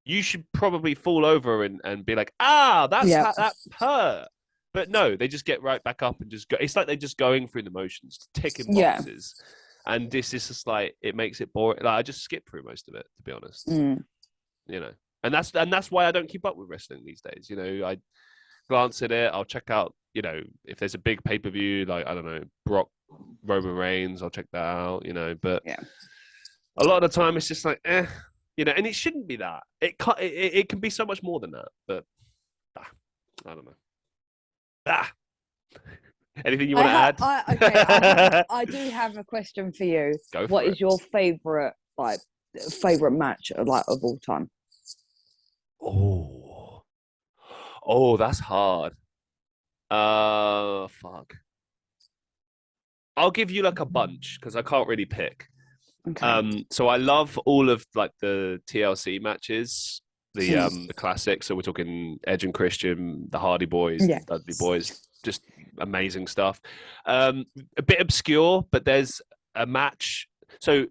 you should probably fall over and be like, that hurt. But no, they just get right back up and just go. It's like they're just going through the motions, ticking boxes. And this is just like, it makes it boring. Like, I just skip through most of it, to be honest. You know. And that's why I don't keep up with wrestling these days. You know, I glance at it. I'll check out, you know, if there's a big pay-per-view, like, I don't know, Brock, Roman Reigns, I'll check that out, you know. But a lot of the time it's just like, you know, and it shouldn't be that. It can be so much more than that. But I don't know. Anything you want to add? I do have a question for you. What is your favorite match of all time? Oh, that's hard. Fuck. I'll give you like a bunch because I can't really pick. Okay. So I love all of like the TLC matches, Mm. the classics. So we're talking Edge and Christian, the Hardy Boys, Yeah. the Dudley Boys, just amazing stuff. A bit obscure, but there's a match. So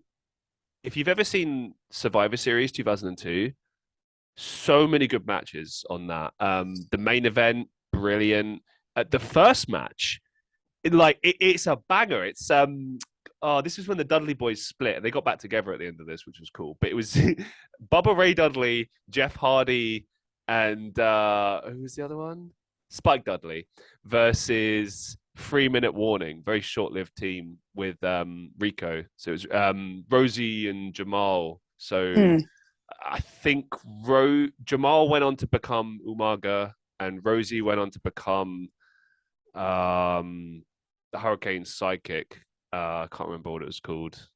if you've ever seen Survivor Series 2002, so many good matches on that. The main event, brilliant. The first match, it's a banger. It's oh, this was when the Dudley Boys split and they got back together at the end of this, which was cool. But it was Bubba Ray Dudley, Jeff Hardy, and who was the other one? Spike Dudley versus 3 Minute Warning, very short-lived team with Rico. So it was Rosie and Jamal. So Mm. I think Jamal went on to become Umaga, and Rosie went on to become the Hurricane's sidekick. I can't remember what it was called,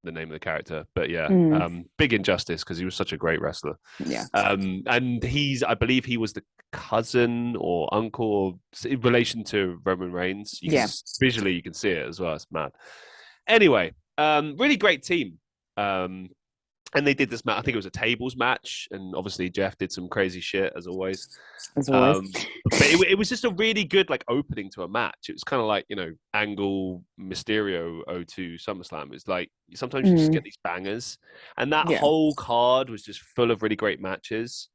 the name of the character, but yeah, big injustice because he was such a great wrestler. Yeah. And I believe he was the cousin or uncle or in relation to Roman Reigns. Visually, you can see it as well. It's mad. Anyway, really great team. And they did this match. I think it was a tables match, and obviously Jeff did some crazy shit as always. As always. But it was just a really good like opening to a match. It was kind of like Angle Mysterio 02 SummerSlam. It's like sometimes you just get these bangers, and that whole card was just full of really great matches.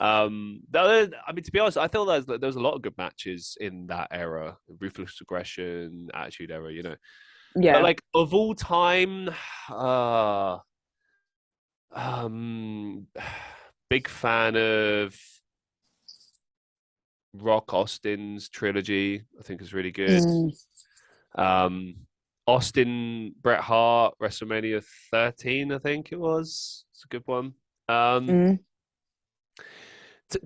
I mean, to be honest, I thought there was a lot of good matches in that era, Ruthless Aggression, Attitude Era. Yeah. But like of all time, big fan of Rock Austin's trilogy. I think is really good. Austin Bret Hart WrestleMania 13, I think it was. It's a good one.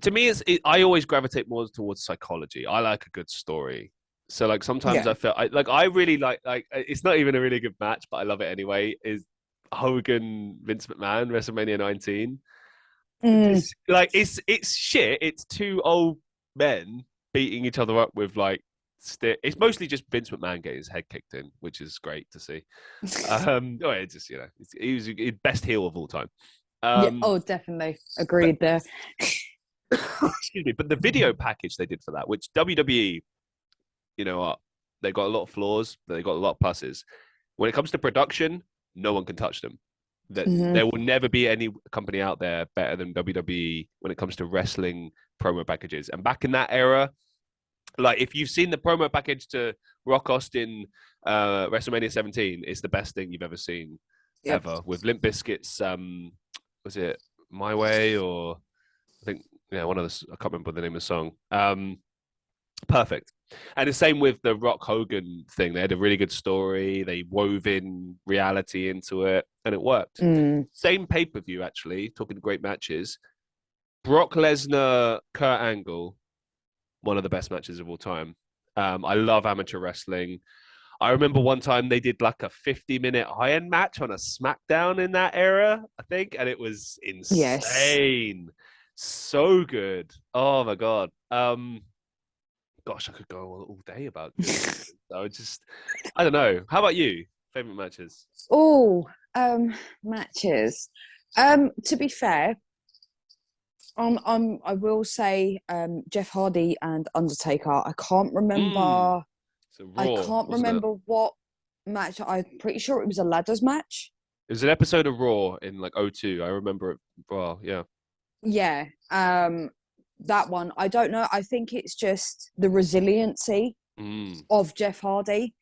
To me, I always gravitate more towards psychology. I like a good story. So like sometimes I feel I really like it's not even a really good match, but I love it anyway. Is Hogan Vince McMahon WrestleMania 19? It's shit. It's two old men beating each other up with like it's mostly just Vince McMahon getting his head kicked in, which is great to see. It's just he was the best heel of all time. Definitely agreed there. Excuse me, but the video package they did for that, which WWE, they got a lot of flaws, but they got a lot of pluses. When it comes to production, no one can touch them. There will never be any company out there better than WWE when it comes to wrestling promo packages. And back in that era, like if you've seen the promo package to Rock Austin WrestleMania 17, it's the best thing you've ever seen ever. With Limp Bizkit's was it My Way or I think one of the I can't remember the name of the song. Perfect. And the same with the Rock Hogan thing. They had a really good story. They wove in reality into it, and it worked. Same pay-per-view, actually, talking great matches. Brock Lesnar, Kurt Angle, one of the best matches of all time. I love amateur wrestling. I remember one time they did like a 50-minute Iron match on a SmackDown in that era, I think, and it was insane. Yes. So good. Oh, my God. Gosh, I could go all day about this. I don't know. How about you? Favorite matches? Matches. To be fair, I will say Jeff Hardy and Undertaker. I can't remember. What match. I'm pretty sure it was a ladders match. It was an episode of Raw in like 02. I remember it well. Yeah. Yeah. That one, I don't know. I think it's just the resiliency of Jeff Hardy.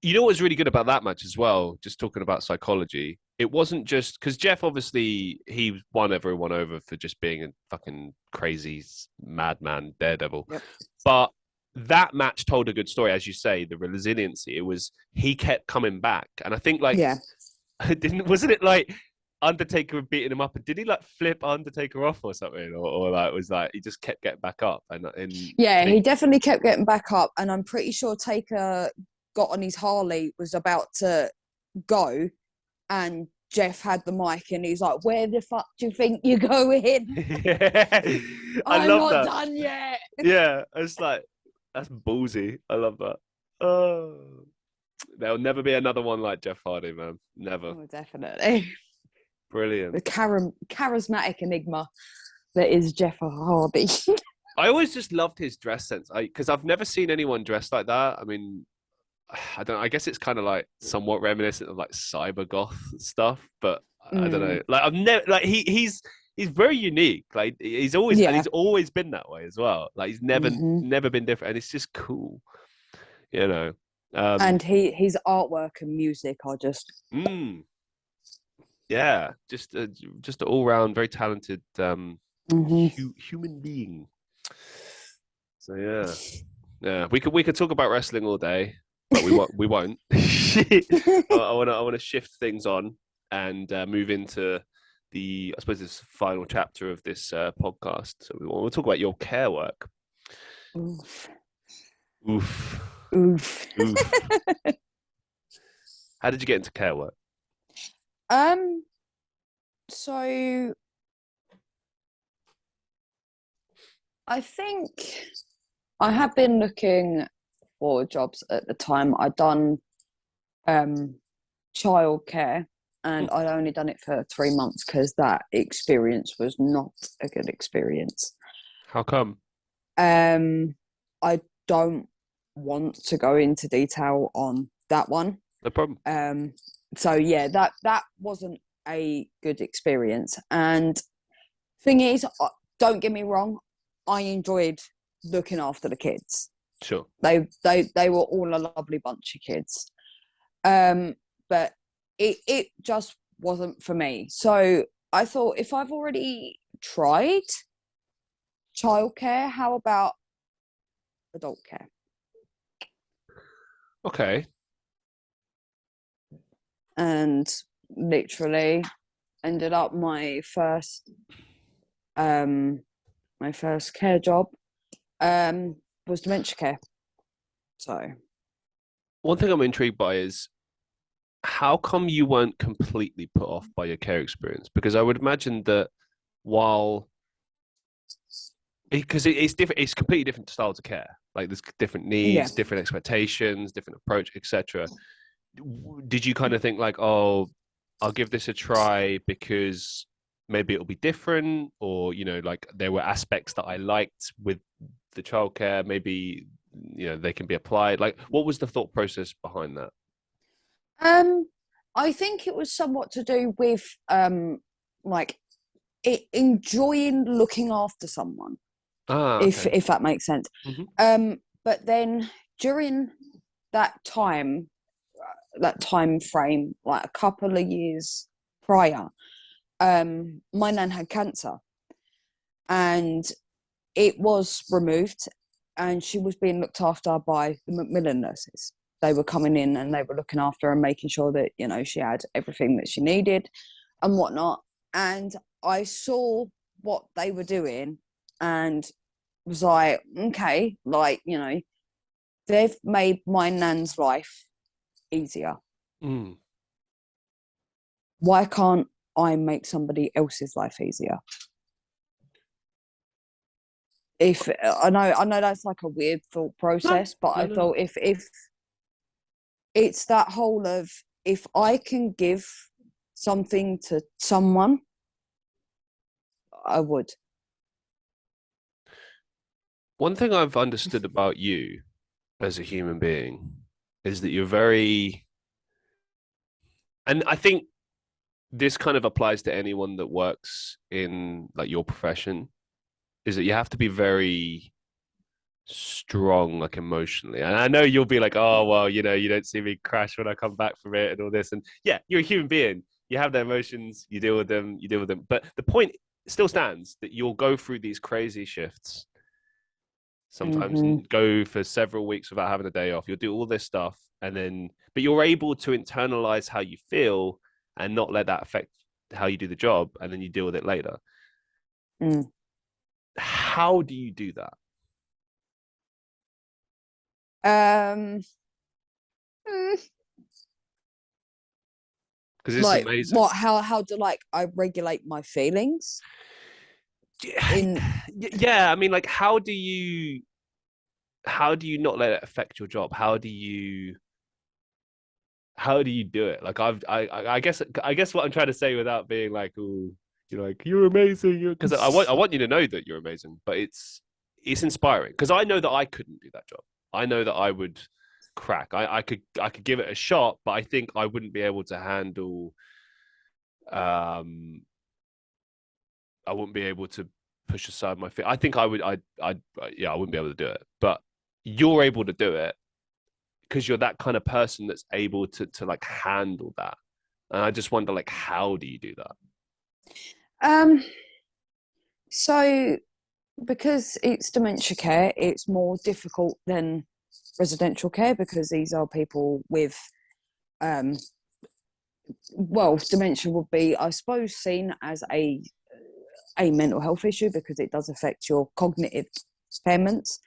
You know what's really good about that match as well, just talking about psychology, it wasn't just because Jeff, obviously, he won everyone over for just being a fucking crazy madman daredevil. Yep. But that match told a good story, as you say, the resiliency. It was, he kept coming back. And I think wasn't it like Undertaker beating him up, and did he like flip Undertaker off or something, or like was like he just kept getting back up? He definitely kept getting back up, and I'm pretty sure Taker got on his Harley, was about to go, and Jeff had the mic and he's like, "Where the fuck do you think you're going? I I'm love not that. done yet." Yeah, it's like that's ballsy. I love that. Oh, there'll never be another one like Jeff Hardy, man. Never. Oh, definitely. Brilliant. The charismatic enigma that is Jeff Hardy. I always just loved his dress sense. Because I've never seen anyone dressed like that. I mean, I don't know. I guess it's kind of like somewhat reminiscent of like cyber goth stuff, but I don't know. Like I've never like he's very unique. Like Yeah. he's always been that way as well. Like he's never been different, and it's just cool, you know. And his artwork and music are just yeah, just an all round very talented human being. So yeah. We could talk about wrestling all day, but we won't. I want to shift things on and move into I suppose this final chapter of this podcast. So we'll talk about your care work. Oof. Oof. Oof. Oof. How did you get into care work? So I think I have been looking for jobs at the time. I'd done childcare, and I'd only done it for 3 months because that experience was not a good experience. How come? I don't want to go into detail on that one. No problem. So yeah, that wasn't a good experience. And thing is, don't get me wrong, I enjoyed looking after the kids. Sure. They were all a lovely bunch of kids. But it just wasn't for me. So I thought, if I've already tried childcare, how about adult care? Okay. And literally ended up my first care job was dementia care. So one thing I'm intrigued by is how come you weren't completely put off by your care experience? Because I would imagine that while because it's different, it's completely different styles of care. Like there's different needs, different expectations, different approach, etc. Did you kind of think like, oh, I'll give this a try because maybe it'll be different, or like there were aspects that I liked with the childcare, maybe they can be applied. Like, what was the thought process behind that? I think it was somewhat to do with like enjoying looking after someone. Okay. If that makes sense. But then during that time frame, like a couple of years prior, my nan had cancer, and it was removed, and she was being looked after by the Macmillan nurses. They were coming in and they were looking after her and making sure that she had everything that she needed and whatnot. And I saw what they were doing and was like, okay, like, they've made my nan's life easier. Why can't I make somebody else's life easier? If I know that's like a weird thought process, but I thought if it's that whole of, if I can give something to someone, I would. One thing I've understood about you as a human being is that you're very, and I think this kind of applies to anyone that works in like your profession, is that you have to be very strong, like emotionally. And I know you'll be like, oh well, you don't see me crash when I come back from it and all this. And yeah, you're a human being. You have the emotions, you deal with them. But the point still stands that you'll go through these crazy shifts sometimes and go for several weeks without having a day off. You'll do all this stuff, and then but you're able to internalize how you feel and not let that affect how you do the job, and then you deal with it later. How do you do that? Because it's Like amazing. what? How do like I regulate my feelings? In Yeah, I mean, like, how do you not let it affect your job? How do you do it? Like, I guess what I'm trying to say without being like, oh, you're amazing, because I want you to know that you're amazing, but it's inspiring because I know that I couldn't do that job. I know that I would crack. I could give it a shot, but I think I wouldn't be able to handle. Um, I wouldn't be able to push aside my fear. I think I would. Yeah, I wouldn't be able to do it. But you're able to do it because you're that kind of person that's able to like handle that. And I just wonder, like, how do you do that? um, so because it's dementia care, it's more difficult than residential care because these are people with um well, dementia would be, I suppose, seen as a mental health issue because it does affect your cognitive impairments.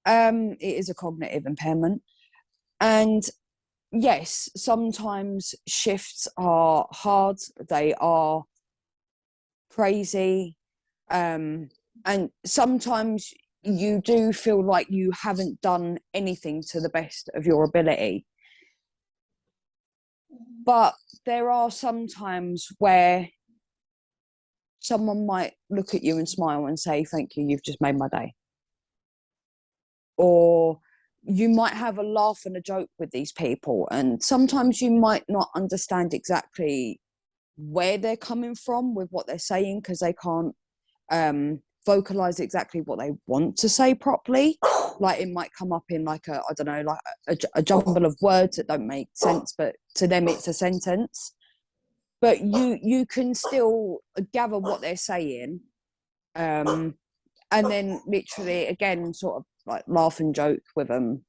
It is a cognitive impairment, and yes, sometimes shifts are hard. They are crazy, and sometimes you do feel like you haven't done anything to the best of your ability. But there are some times where someone might look at you and smile and say, "Thank you, you've just made my day." Or you might have a laugh and a joke with these people. And sometimes you might not understand exactly where they're coming from with what they're saying because they can't vocalize exactly what they want to say properly. Like it might come up in like I don't know, like a jumble of words that don't make sense, but to them it's a sentence. But you can still gather what they're saying, and then literally again sort of like laugh and joke with them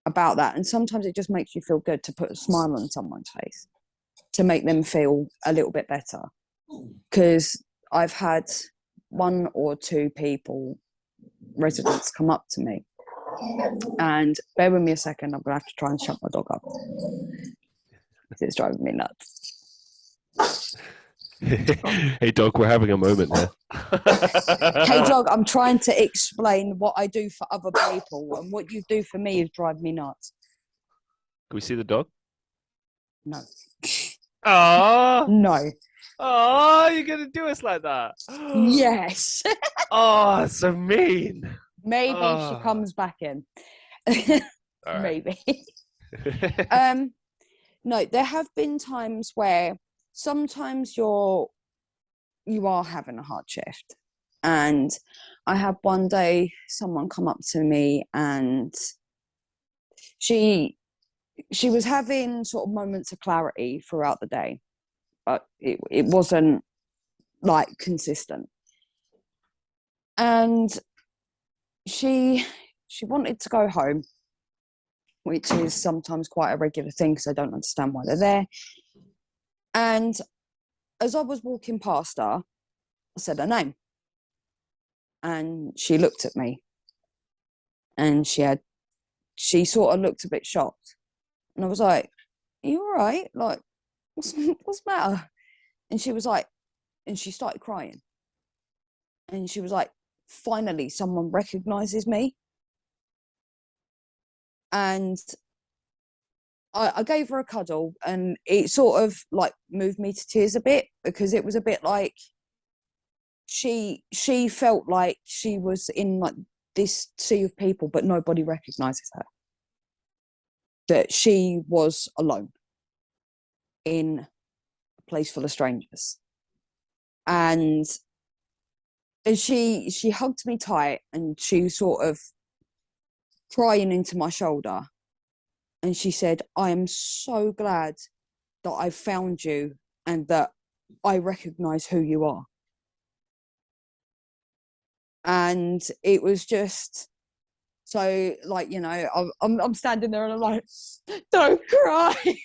about that. And sometimes it just makes you feel good to put a smile on someone's face to make them feel a little bit better. Because I've had one or two residents come up to me, and bear with me a second, I'm gonna have to try and shut my dog up because it's driving me nuts. Hey, dog, we're having a moment here. Hey dog, I'm trying to explain what I do for other people, and what you do for me is drive me nuts. Can we see the dog? No. Oh, No. oh, you're gonna do us like that? Yes. Oh, so mean. Maybe she Oh. comes back in. All right. Maybe. No, there have been times where sometimes you are having a hard shift. And I had one day someone come up to me, and she was having sort of moments of clarity throughout the day, but it wasn't like consistent. And she wanted to go home, which is sometimes quite a regular thing because I don't understand why they're there. And as I was walking past her, I said her name, and she looked at me, and she sort of looked a bit shocked, and I was like, "Are you all right? Like, what's the matter?" And she was like, and she started crying, and she was like, "Finally, someone recognizes me." And I gave her a cuddle, and it sort of like moved me to tears a bit because it was a bit like she felt like she was in like this sea of people, but nobody recognizes her. That she was alone in a place full of strangers, and she hugged me tight, and she sort of crying into my shoulder, and she said, "I am so glad that I found you and that I recognize who you are." And it was just so like, I'm standing there and I'm like, "Don't cry."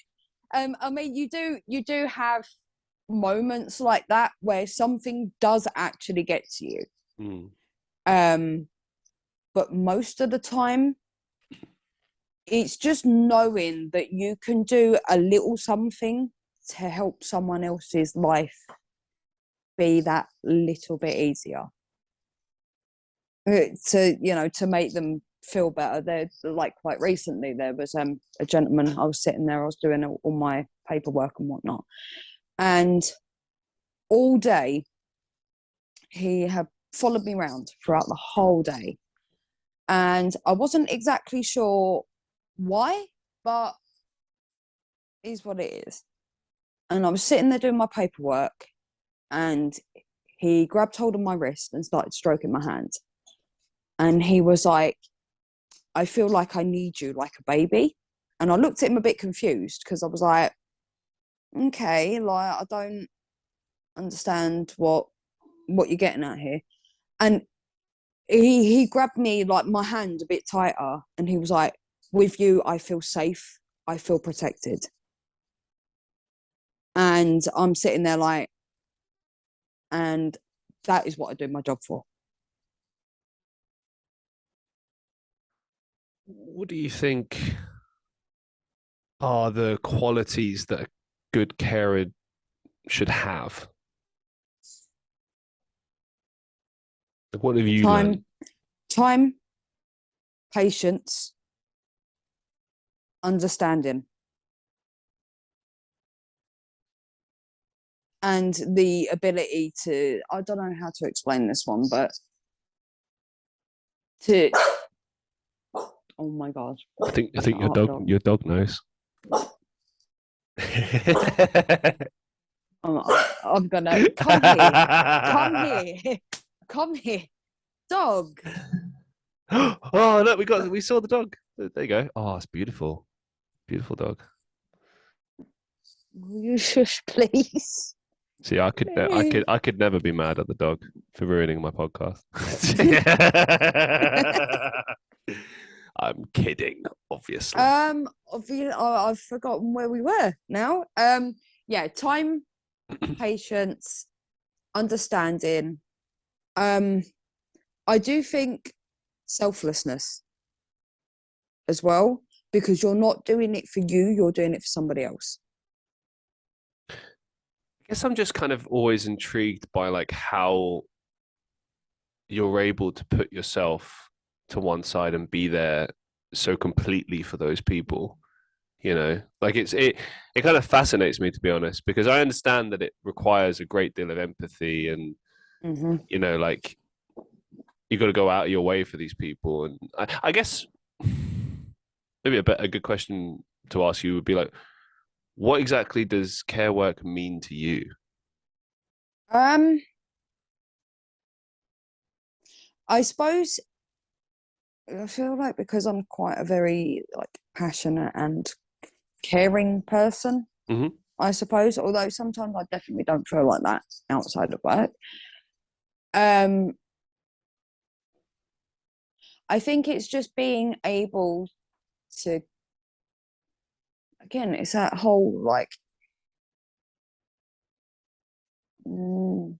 I mean, you do have moments like that where something does actually get to you. But most of the time it's just knowing that you can do a little something to help someone else's life be that little bit easier. To make them feel better. They're like, quite recently there was a gentleman. I was sitting there, I was doing all my paperwork and whatnot, and all day he had followed me around throughout the whole day, and I wasn't exactly sure why, but it is what it is. And I was sitting there doing my paperwork, and he grabbed hold of my wrist and started stroking my hand, and he was like, I feel like I need you like a baby. And I looked at him a bit confused, because I was like, okay, like, I don't understand what you're getting at here. And he grabbed me, like, my hand a bit tighter, and he was like, with you I feel safe, I feel protected. And I'm sitting there like, and that is what I do my job for. What do you think are the qualities that a good carer should have? What have you learned? Time, patience, understanding, and the ability to, I don't know how to explain this one, but to, oh my God. I think your dog knows. I'm gonna come here, dog. Oh look, we saw the dog. There you go. Oh, it's beautiful dog. Will you shush, please? See, I could never be mad at the dog for ruining my podcast. I'm kidding, obviously. I've forgotten where we were now. Yeah, time, patience, understanding. I do think selflessness as well, because you're not doing it for you, you're doing it for somebody else. I guess I'm just kind of always intrigued by like how you're able to put yourself to one side and be there so completely for those people. You know, like it kind of fascinates me, to be honest, because I understand that it requires a great deal of empathy and you know, like, you got to go out of your way for these people. And I guess maybe a good question to ask you would be like, what exactly does care work mean to you? I suppose, I feel like, because I'm quite a very like passionate and caring person, I suppose, although sometimes I definitely don't feel like that outside of work. I think it's just being able to, again, it's that whole like being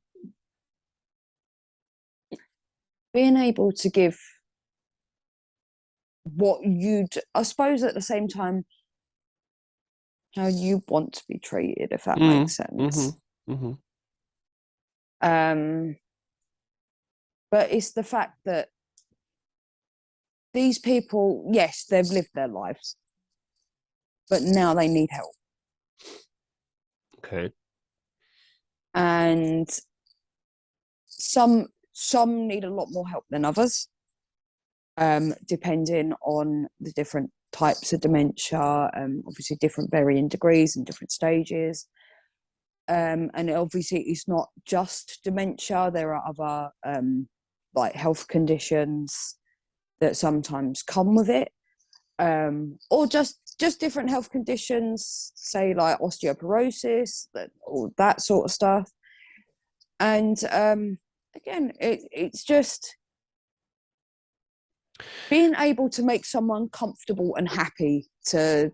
able to give what you'd, I suppose, at the same time, how you want to be treated, if that makes sense. But it's the fact that these people, yes, they've lived their lives, but now they need help. Okay. And some need a lot more help than others, depending on the different types of dementia, obviously different varying degrees and different stages. And obviously it's not just dementia, there are other like health conditions that sometimes come with it, or just different health conditions, say like osteoporosis, all that sort of stuff. And again, it's just being able to make someone comfortable and happy to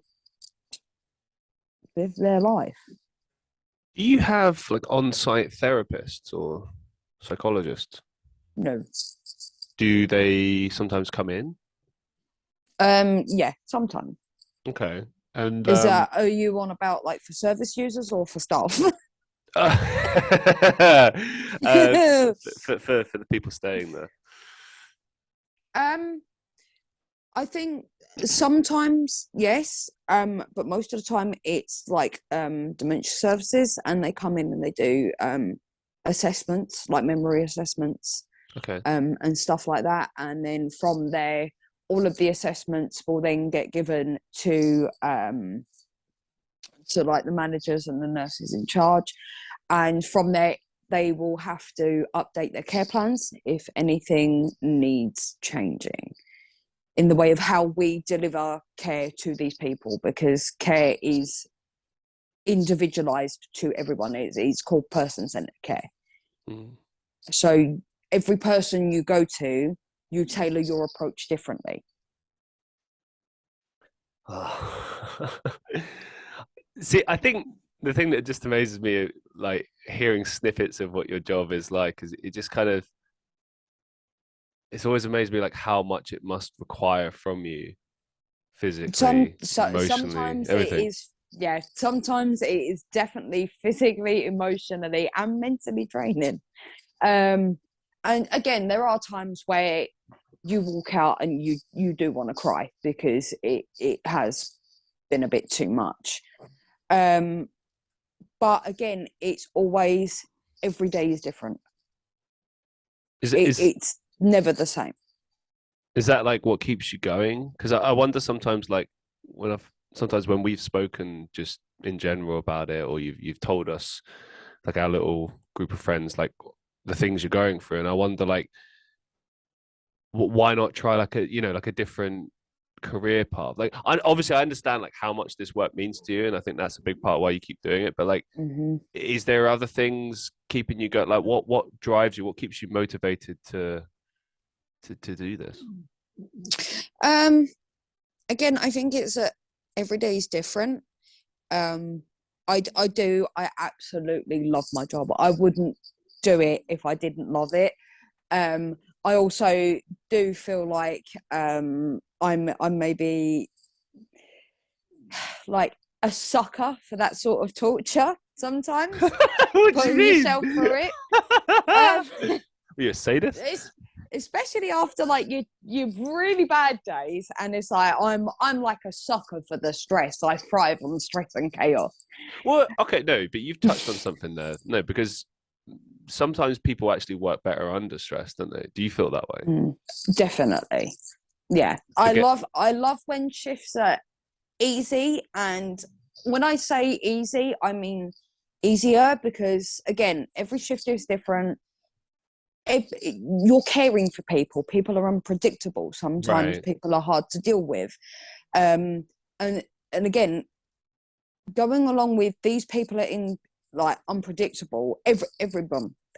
live their life. Do you have like on-site therapists or psychologists? No. Do they sometimes come in? Yeah, sometimes. Okay. And Is that, are you on about like for service users or for staff? uh, for the people staying there. I think sometimes yes, but most of the time it's like dementia services, and they come in and they do assessments, like memory assessments, Okay. and stuff like that, and then from there, all of the assessments will then get given to like the managers and the nurses in charge, and from there they will have to update their care plans if anything needs changing in the way of how we deliver care to these people, because care is individualized to everyone. It's called person-centered care. Mm. So every person you go to, you tailor your approach differently. See, I think the thing that just amazes me, like hearing snippets of what your job is like, is it just kind of, it's always amazed me like how much it must require from you physically, emotionally, Sometimes it everything. is, yeah, sometimes it is definitely physically, emotionally, and mentally draining. And again, there are times where you walk out and you do want to cry because it has been a bit too much. But again, it's always, every day is different. It's never the same. Is that like what keeps you going? Because I wonder sometimes, like sometimes when we've spoken just in general about it, or you've told us, like our little group of friends, like the things you're going through, and I wonder, like, why not try like a different career path? Like, obviously I understand like how much this work means to you, and I think that's a big part of why you keep doing it. But like, is there other things keeping you going? Like, what drives you? What keeps you motivated to do this? Again, I think it's that every day is different. I absolutely love my job. I wouldn't do it if I didn't love it. I also do feel like I'm maybe like a sucker for that sort of torture sometimes. What do you Putting mean? yourself through it. You're a sadist? Especially after like you've really bad days, and it's like I'm like a sucker for the stress. I thrive on stress and chaos. Well, okay, no, but you've touched on something there. No, because sometimes people actually work better under stress, don't they? Do you feel that way? Definitely. Yeah. Again, I love when shifts are easy, and when I say easy, I mean easier, because again, every shift is different. If you're caring for people are unpredictable. Sometimes right. people are hard to deal with. And again, going along with these people are in like unpredictable.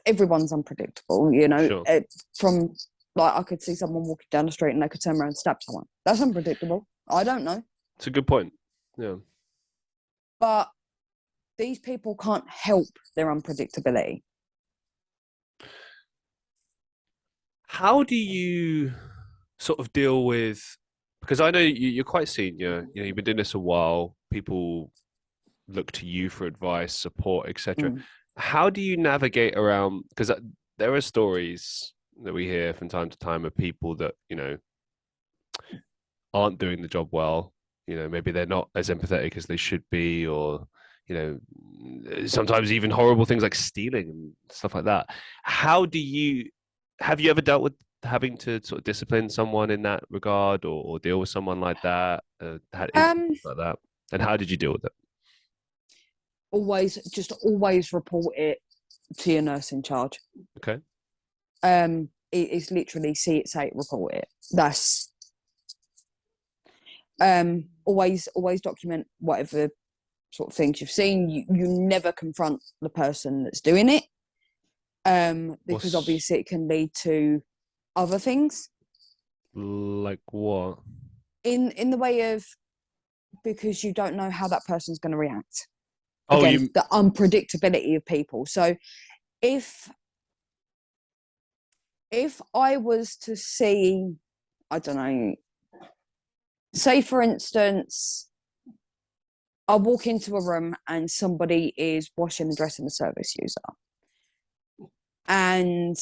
Everyone's unpredictable, Sure. from like, I could see someone walking down the street and they could turn around and stab someone. That's unpredictable. I don't know. It's a good point. Yeah. But these people can't help their unpredictability. How do you sort of deal with, because I know you're quite senior, you've been doing this a while, people look to you for advice, support, etc. Mm. How do you navigate around, because there are stories that we hear from time to time of people that, aren't doing the job well, maybe they're not as empathetic as they should be, or sometimes even horrible things like stealing and stuff like that. How do you have you ever dealt with having to sort of discipline someone in that regard, or deal with someone like that, had instances like that, and how did you deal with it? Always report it to your nurse in charge. Okay. It's literally see it, say it, report it. That's always document whatever sort of things you've seen. You never confront the person that's doing it, because obviously it can lead to other things. Like what? In the way of, because you don't know how that person's going to react. Oh, Again, the unpredictability of people. So if I was to see, I don't know, say for instance, I walk into a room and somebody is washing and dressing the service user, and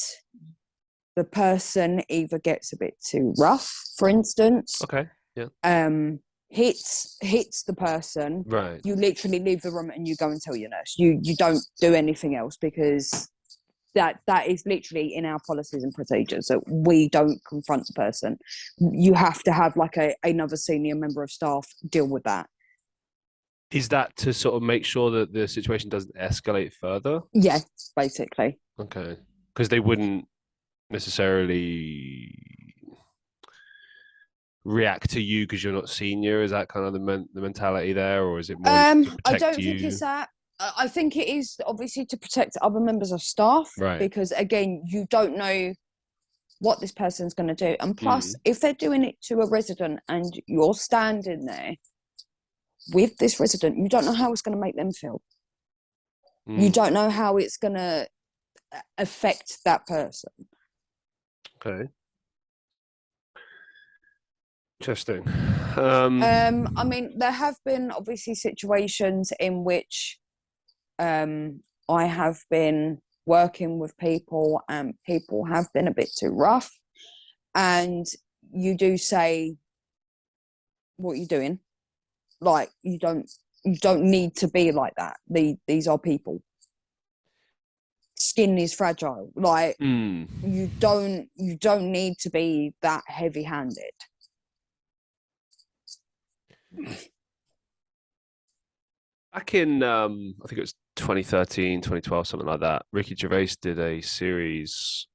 the person either gets a bit too rough, for instance, Okay. Yeah. hits the person. Right. You literally leave the room and you go and tell your nurse. You don't do anything else, because that is literally in our policies and procedures, that we don't confront the person. You have to have like another senior member of staff deal with that. Is that to sort of make sure that the situation doesn't escalate further? Yeah, basically. Okay. Because they wouldn't necessarily react to you because you're not senior. Is that kind of the mentality there, or is it more to protect I don't you? think it's that. I think it is obviously to protect other members of staff, Right. because again, you don't know what this person's going to do, and plus, if they're doing it to a resident and you're standing there with this resident, you don't know how it's going to make them feel. You don't know how it's going to affect that person. Okay. Interesting. I mean, there have been obviously situations in which I have been working with people and people have been a bit too rough, and you do say, what are you doing? Like, you don't need to be like that. These are people. Skin is fragile. Like, you don't need to be that heavy-handed. Back in, I think it was 2013, 2012, something like that, Ricky Gervais did a series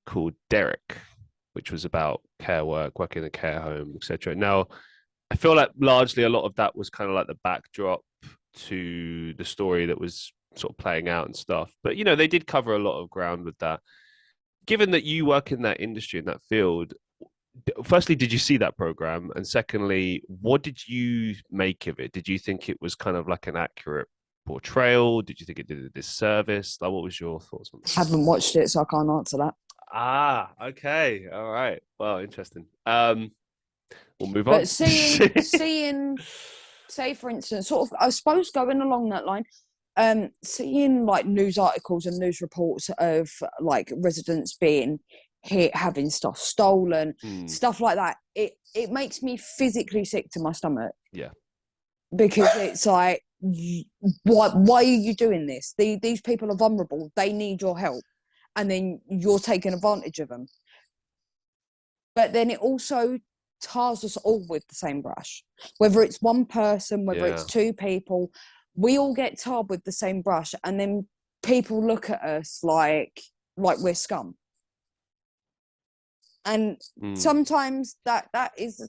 called Derek, which was about care work, working in a care home, etc. Now, I feel like largely a lot of that was kind of like the backdrop to the story that was sort of playing out and stuff. But, you know, they did cover a lot of ground with that. Given that you work in that industry, in that field, firstly, did you see that program? And secondly, what did you make of it? Did you think it was kind of like an accurate portrayal? Did you think it did a disservice? Like, what was your thoughts on that? Haven't watched it, so I can't answer that. Ah, okay. All right. Well, interesting. We'll move on. But seeing, say for instance, sort of, I suppose going along that line, seeing like news articles and news reports of like residents being hit, having stuff stolen, stuff like that, it makes me physically sick to my stomach. Yeah. Because it's like, why are you doing this? These people are vulnerable. They need your help. And then you're taking advantage of them. But then it also tars us all with the same brush. Whether it's one person, whether it's two people, we all get tarred with the same brush. And then people look at us like we're scum. And sometimes that is,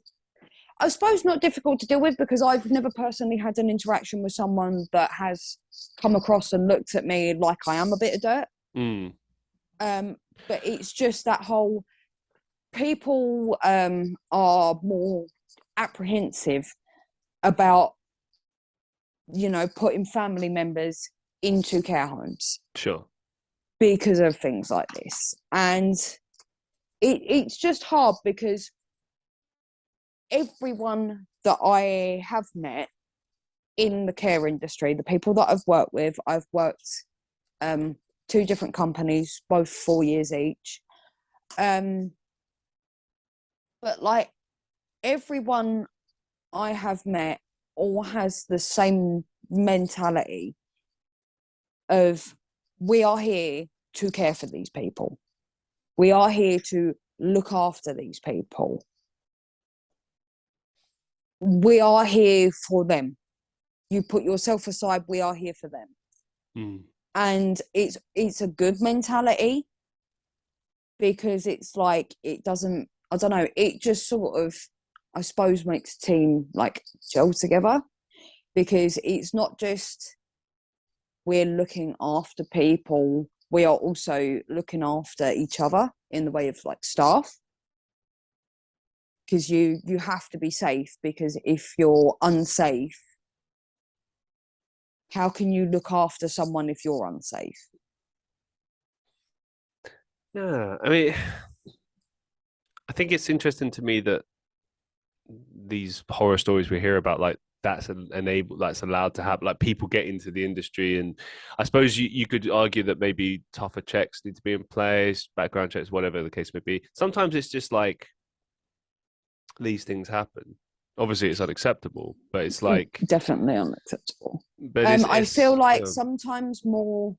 I suppose, not difficult to deal with, because I've never personally had an interaction with someone that has come across and looked at me like I am a bit of dirt. But it's just that whole, people are more apprehensive about, you know, putting family members into care homes. Sure. Because of things like this. And it's just hard, because everyone that I have met in the care industry, the people that I've worked 2 different companies, both 4 years each. But like, everyone I have met all has the same mentality of, we are here to care for these people. We are here to look after these people. We are here for them. You put yourself aside, we are here for them. And it's a good mentality, because it's like, it doesn't, I don't know, it just sort of, I suppose, makes a team like gel together, because it's not just we're looking after people, we are also looking after each other in the way of like staff. Because you have to be safe, because if you're unsafe, how can you look after someone if you're unsafe? Yeah, I mean, I think it's interesting to me that these horror stories we hear about, like that's that's allowed to happen. Like people get into the industry, and I suppose you could argue that maybe tougher checks need to be in place, background checks, whatever the case may be. Sometimes it's just like these things happen. Obviously, it's unacceptable, but it's like definitely unacceptable. But I feel like yeah. sometimes more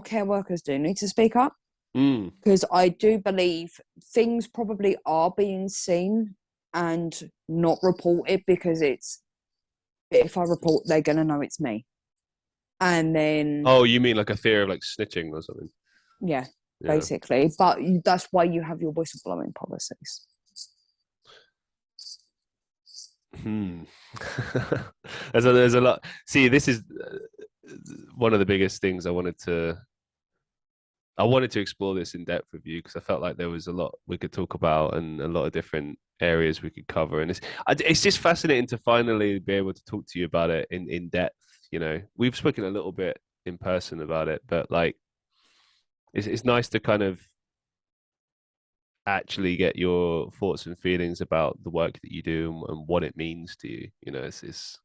care workers do need to speak up, Mm. because I do believe things probably are being seen and not reported, because if I report, they're going to know it's me. And then... Oh, you mean like a fear of like snitching or something? Yeah, Yeah. basically. But that's why you have your whistleblowing policies. There's a lot. See, this is one of the biggest things I wanted to explore this in depth with you, because I felt like there was a lot we could talk about and a lot of different areas we could cover, and it's just fascinating to finally be able to talk to you about it in depth. You know, we've spoken a little bit in person about it, but like it's nice to kind of actually get your thoughts and feelings about the work that you do and what it means to you. You know, it's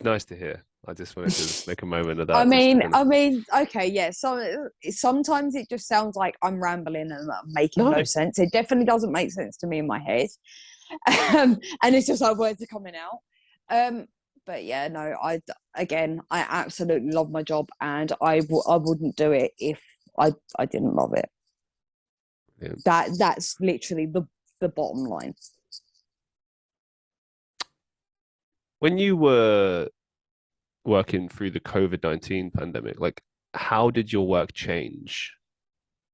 nice to hear. I just wanted to make a moment of that. I mean, okay, yeah. So sometimes it just sounds like I'm rambling and I'm making no sense. It definitely doesn't make sense to me in my head, and it's just like words are coming out. But yeah, no. I absolutely love my job, and I wouldn't do it if I didn't love it. Yeah. That's literally the bottom line. When you were working through the COVID-19 pandemic, like how did your work change?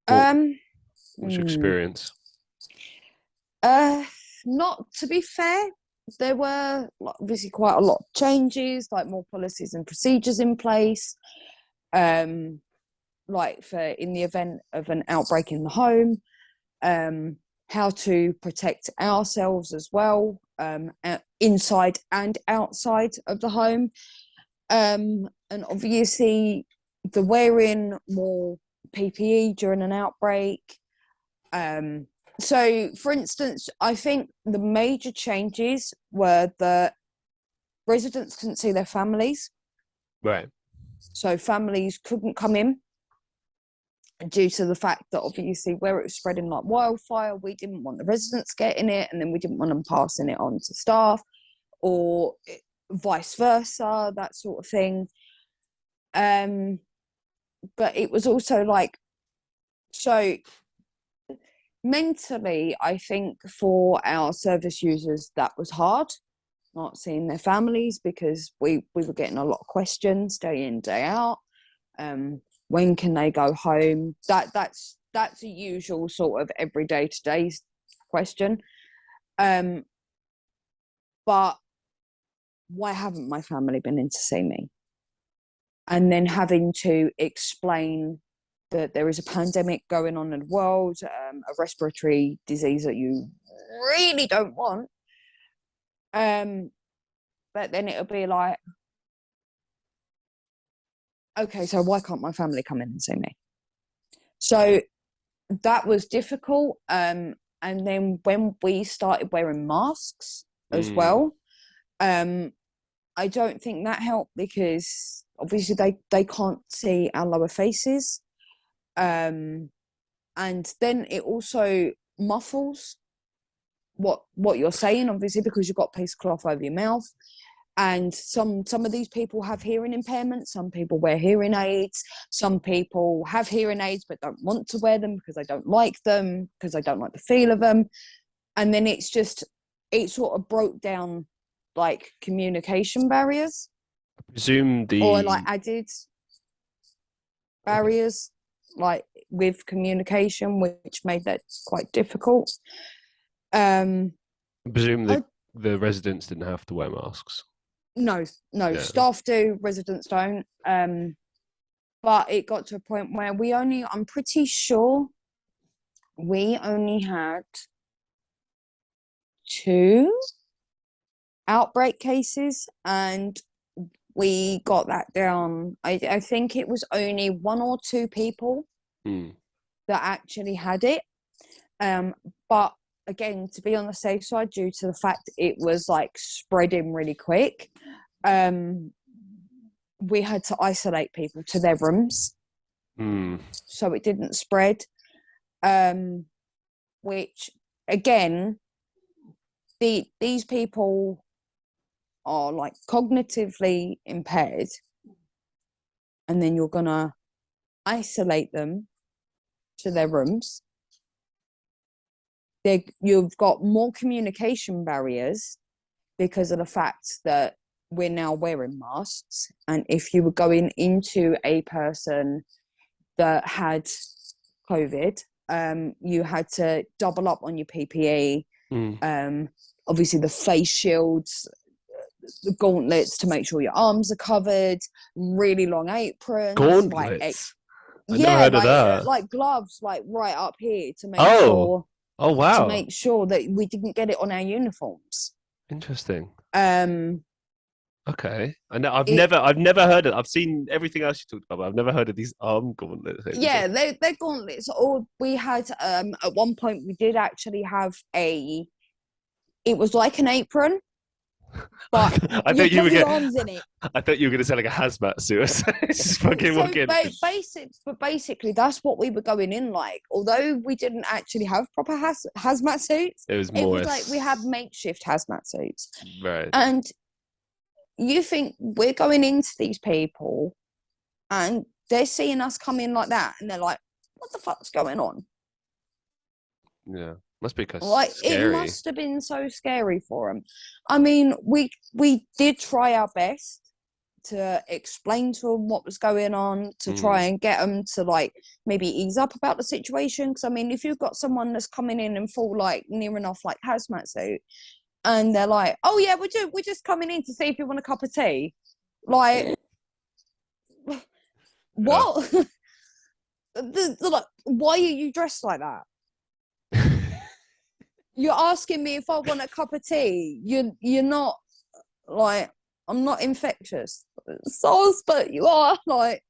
What's your experience? Not to be fair, there were obviously quite a lot of changes, like more policies and procedures in place. Like for in the event of an outbreak in the home, how to protect ourselves as well, inside and outside of the home. And obviously the wearing more PPE during an outbreak. So, for instance, I think the major changes were that residents couldn't see their families. Right. So families couldn't come in due to the fact that obviously where it was spreading like wildfire, we didn't want the residents getting it, and then we didn't want them passing it on to staff, or vice versa, that sort of thing. But it was also like, so mentally, I think for our service users, that was hard, not seeing their families, because we were getting a lot of questions day in, day out. When can they go home? That's a usual sort of every day-to-day question. But why haven't my family been in to see me? And then having to explain that there is a pandemic going on in the world, a respiratory disease that you really don't want. But then it'll be like, okay, so why can't my family come in and see me? So that was difficult. And then when we started wearing masks as well, I don't think that helped, because obviously they can't see our lower faces. And then it also muffles what you're saying, obviously, because you've got a piece of cloth over your mouth. And some of these people have hearing impairments. Some people wear hearing aids. Some people have hearing aids but don't want to wear them because they don't like them, because they don't like the feel of them. And then it sort of broke down like communication barriers. I presume or like added barriers, like with communication, which made that quite difficult. I presume the residents didn't have to wear masks. No, yeah. Staff do, residents don't. But it got to a point where I'm pretty sure we only had 2 outbreak cases, and we got that down. I think it was only 1 or 2 people that actually had it. But again, to be on the safe side, due to the fact it was like spreading really quick, we had to isolate people to their rooms so it didn't spread. Which again, these people are like cognitively impaired, and then you're gonna isolate them to their rooms. You've got more communication barriers because of the fact that we're now wearing masks, and if you were going into a person that had COVID, you had to double up on your PPE. Obviously the face shields, the gauntlets to make sure your arms are covered, really long aprons, gauntlets. I never heard of that. Like gloves, like right up here to make sure. Oh wow! To make sure that we didn't get it on our uniforms. Interesting. Okay. I know. I've never heard of. I've seen everything else you talked about, but I've never heard of these arm gauntlets. Yeah, they're gauntlets. Or we had at one point we did actually have it was like an apron, but I thought you were your arms in it. I thought you were going to say like a hazmat suit. Just fucking walk in. Basically, that's what we were going in like. Although we didn't actually have proper hazmat suits, it was like we had makeshift hazmat suits. Right. And you think we're going into these people, and they're seeing us come in like that, and they're like, "What the fuck's going on?" Yeah. Must be like scary. It must have been so scary for them. I mean, we did try our best to explain to them what was going on, to try and get them to like maybe ease up about the situation. Because I mean, if you've got someone that's coming in and full like near enough like hazmat suit, and they're like, "Oh yeah, we're just coming in to see if you want a cup of tea," like what? They're like, why are you dressed like that? You're asking me if I want a cup of tea. You're not like, I'm not infectious. So, but you are like.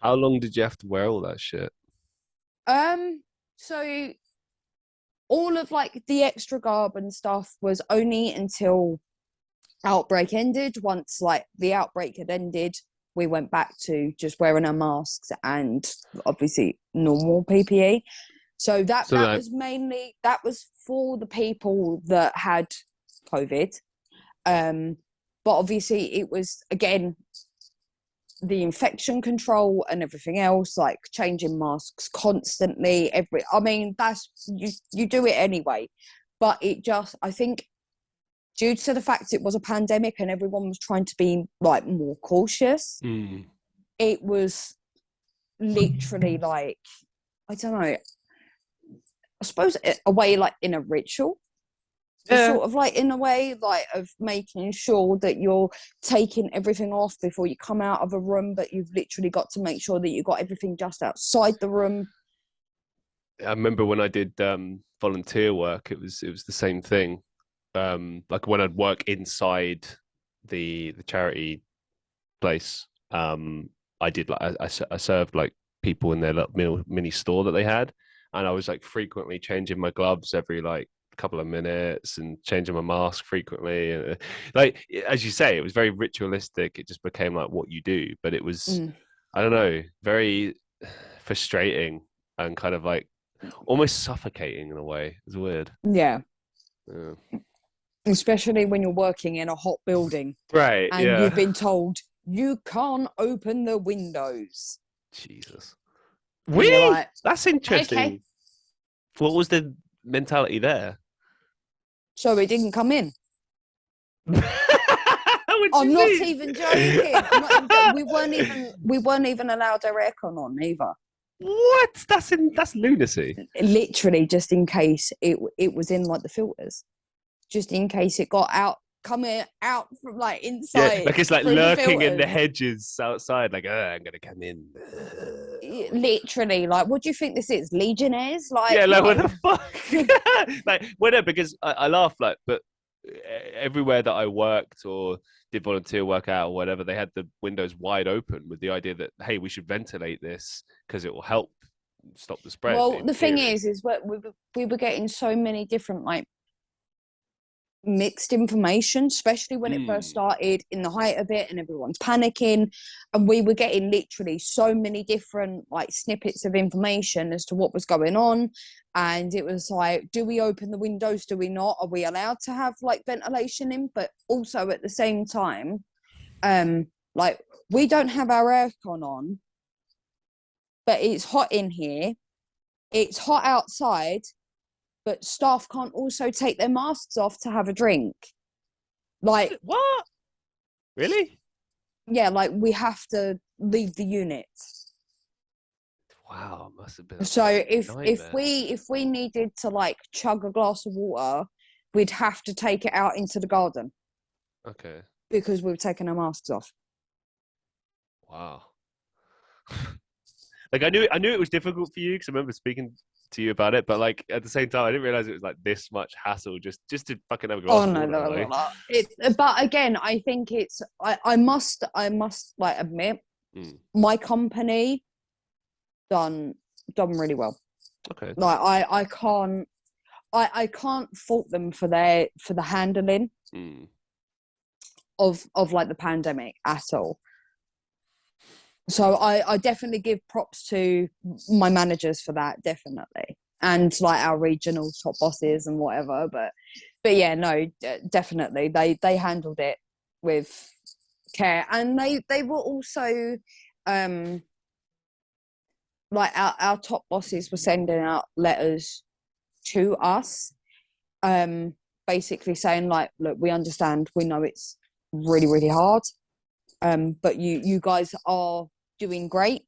How long did you have to wear all that shit? So all of like the extra garb and stuff was only until outbreak ended. Once like the outbreak had ended, we went back to just wearing our masks and obviously normal PPE. So that was for the people that had COVID. But obviously it was, again, the infection control and everything else, like changing masks constantly. I mean, that's, you do it anyway. But it just, I think, due to the fact it was a pandemic and everyone was trying to be like more cautious, it was literally like, I don't know, I suppose a way like in a ritual, sort of like in a way like of making sure that you're taking everything off before you come out of a room, but you've literally got to make sure that you got everything just outside the room. I remember when I did volunteer work, it was the same thing. Like when I'd work inside the charity place, I did like I served like people in their little mini store that they had. And I was like frequently changing my gloves every like couple of minutes and changing my mask frequently. And like, as you say, it was very ritualistic. It just became like what you do. But it was, I don't know, very frustrating and kind of like almost suffocating in a way. It's weird. Yeah. Especially when you're working in a hot building. Right. And you've been told you can't open the windows. Jesus. Really? Like, that's interesting. Okay. What was the mentality there? So it didn't come in. I'm not even joking. We weren't even allowed our aircon on either. What? That's lunacy. Literally, just in case it was in like the filters, just in case it got out. Coming out from like inside, yeah, like it's like lurking in the hedges outside. Like, I'm gonna come in. Literally, like, what do you think this is? Legionnaires? Like, yeah, like what the fuck? Like, whatever. Because I laugh, like, but everywhere that I worked or did volunteer work out or whatever, they had the windows wide open with the idea that hey, we should ventilate this because it will help stop the spread. Well, In the thing theory. is we were getting so many different like mixed information, especially when it first started in the height of it and everyone's panicking, and we were getting literally so many different like snippets of information as to what was going on. And it was like, do we open the windows, do we not, are we allowed to have like ventilation in? But also at the same time, like we don't have our aircon on, but it's hot in here, it's hot outside, but staff can't also take their masks off to have a drink. Like, what? Really? Yeah, like we have to leave the unit. Wow, must have been a So nightmare. if we needed to like chug a glass of water, we'd have to take it out into the garden Okay. because we've taken our masks off. Wow. Like I knew it was difficult for you because I remember speaking to you about it, but like at the same time, I didn't realize it was like this much hassle just to fucking have a glass Oh of no, water. no, Like, no. But again, I think it's I must like admit my company done really well. okay. Like I can't fault them for the handling of like the pandemic at all. So I definitely give props to my managers for that, definitely, and like our regional top bosses and whatever. But yeah, no, definitely they handled it with care, and they were also like our top bosses were sending out letters to us, basically saying like, look, we understand, we know it's really really hard, but you guys are doing great.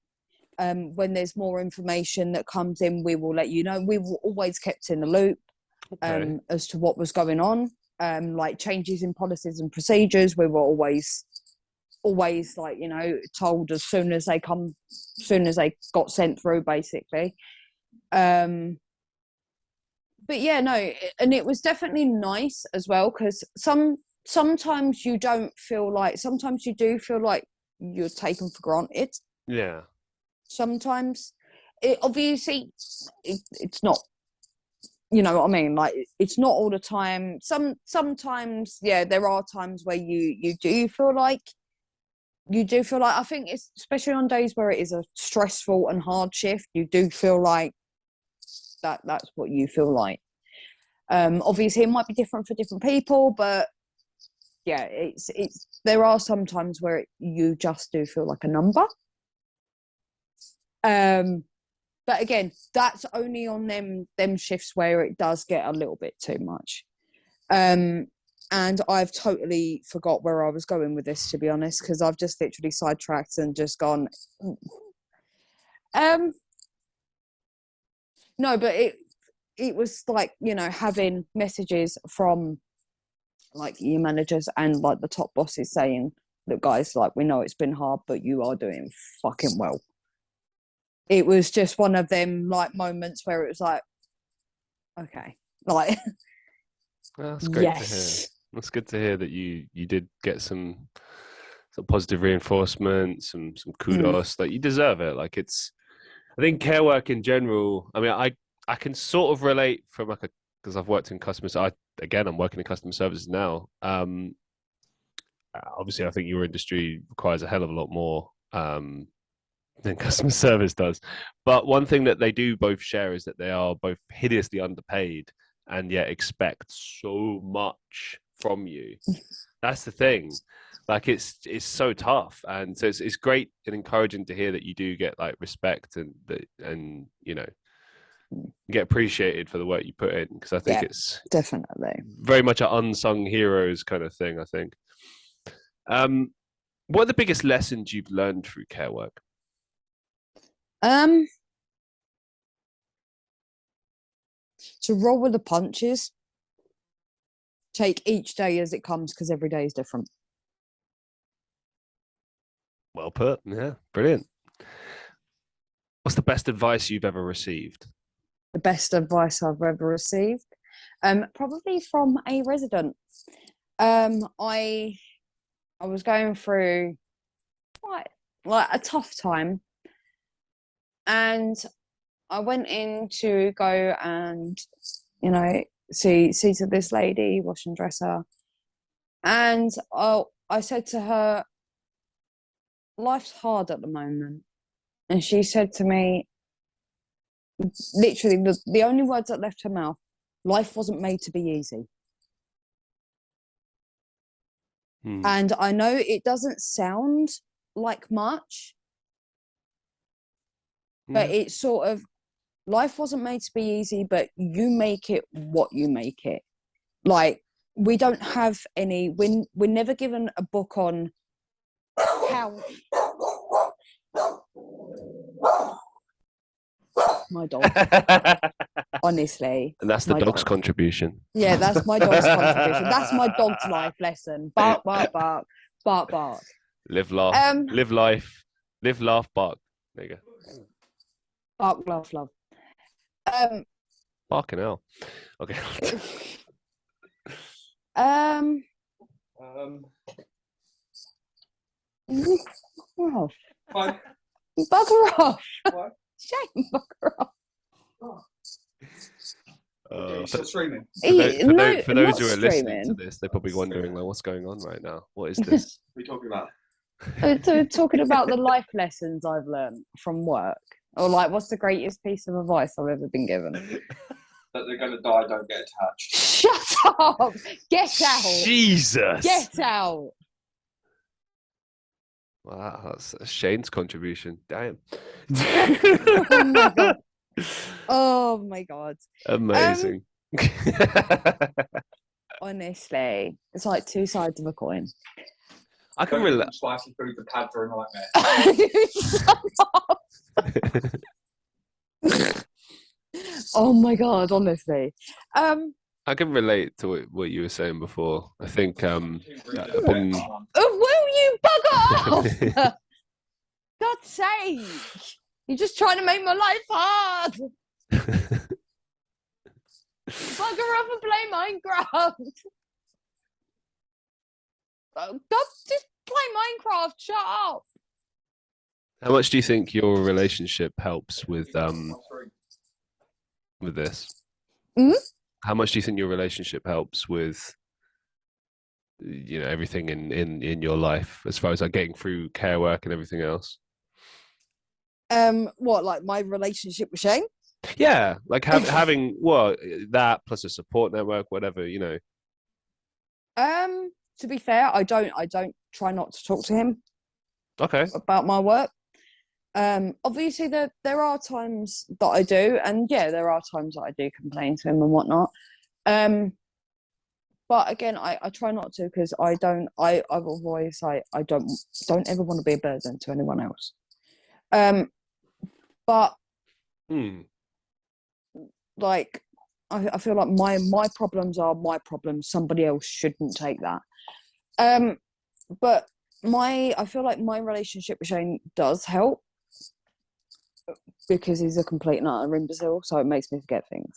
When there's more information that comes in, we will let you know. We were always kept in the loop Okay. as to what was going on, like changes in policies and procedures. We were always like, you know, told as soon as they got sent through, basically. But yeah, no, and it was definitely nice as well, because sometimes you don't feel like, sometimes you do feel like you're taken for granted. Yeah. Sometimes obviously it's not, you know what I mean, like it's not all the time. Sometimes yeah, there are times where you do feel like I think it's especially on days where it is a stressful and hard shift, you do feel like that's what you feel like. Obviously it might be different for different people, but yeah, it's there are some times where you just do feel like a number. But again, that's only on them shifts where it does get a little bit too much. And I've totally forgot where I was going with this, to be honest, because I've just literally sidetracked and just gone. No, but it was like, you know, having messages from like your managers and like the top bosses saying, look guys, like we know it's been hard, but you are doing fucking well. It was just one of them like moments where it was like, okay, like Well, that's great to hear. yes. That's good to hear that you did get some positive reinforcement, some kudos. Like you deserve it. Like it's, I think care work in general. I mean, I can sort of relate from like a, because I've worked in customer. I'm working in customer services now. Obviously, I think your industry requires a hell of a lot more than customer service does. But one thing that they do both share is that they are both hideously underpaid and yet expect so much from you. That's the thing. Like it's so tough, and so it's great and encouraging to hear that you do get like respect and you know, get appreciated for the work you put in, because I think Yeah, it's definitely. very much an unsung heroes kind of thing. I think. What are the biggest lessons you've learned through care work? Um, to roll with the punches, take each day as it comes because every day is different. Well put. Yeah, brilliant. What's the best advice you've ever received? The best advice I've ever received, probably from a resident. I was going through quite like a tough time, and I went in to go and, you know, see to this lady, wash and dress her. And I said to her, life's hard at the moment. And she said to me, literally, the only words that left her mouth, life wasn't made to be easy. And I know it doesn't sound like much, but it's sort of, life wasn't made to be easy, but you make it what you make it. Like, we don't have any, we're never given a book on how. My dog. Honestly. And that's the dog's contribution. Yeah, that's my dog's contribution. That's my dog's life lesson. Bark, bark, bark, bark, bark. Live, laugh, live life, live, laugh, bark. There you go. Bark, laugh, love. Barking hell. Okay. Bugger off. What? Bugger off. What? Shame, bugger off. You're still streaming. For those who are listening to this, they're probably wondering, like, what's going on right now? What is this? What are you talking about? Talking about the life lessons I've learned from work. Or like, what's the greatest piece of advice I've ever been given? That they're going to die, don't get attached. Shut up! Get out! Jesus! Get out! Wow, that's Shane's contribution. Damn. Oh my god. Oh my god. Amazing. Honestly, it's like two sides of a coin. I can relate. Spicy food, the pads are a nightmare. Shut up. Oh my god, honestly. I can relate to what you were saying before. I think will you bugger off? God's sake. You're just trying to make my life hard. Bugger off and play Minecraft. God, just play Minecraft. Shut up. How much do you think your relationship helps with this? Mm-hmm. How much do you think your relationship helps with, you know, everything in your life as far as like getting through care work and everything else? What, like my relationship with Shane? Yeah, like having that plus a support network, whatever, you know. To be fair, I don't try not to talk to him. Okay. About my work. Obviously there are times that I do, and yeah, there are times that I do complain to him and whatnot. But again, I try not to, because I've always like, I don't ever want to be a burden to anyone else. But like I feel like my problems are my problems. Somebody else shouldn't take that. But I feel like my relationship with Shane does help, because he's a complete and utter imbecile, so it makes me forget things.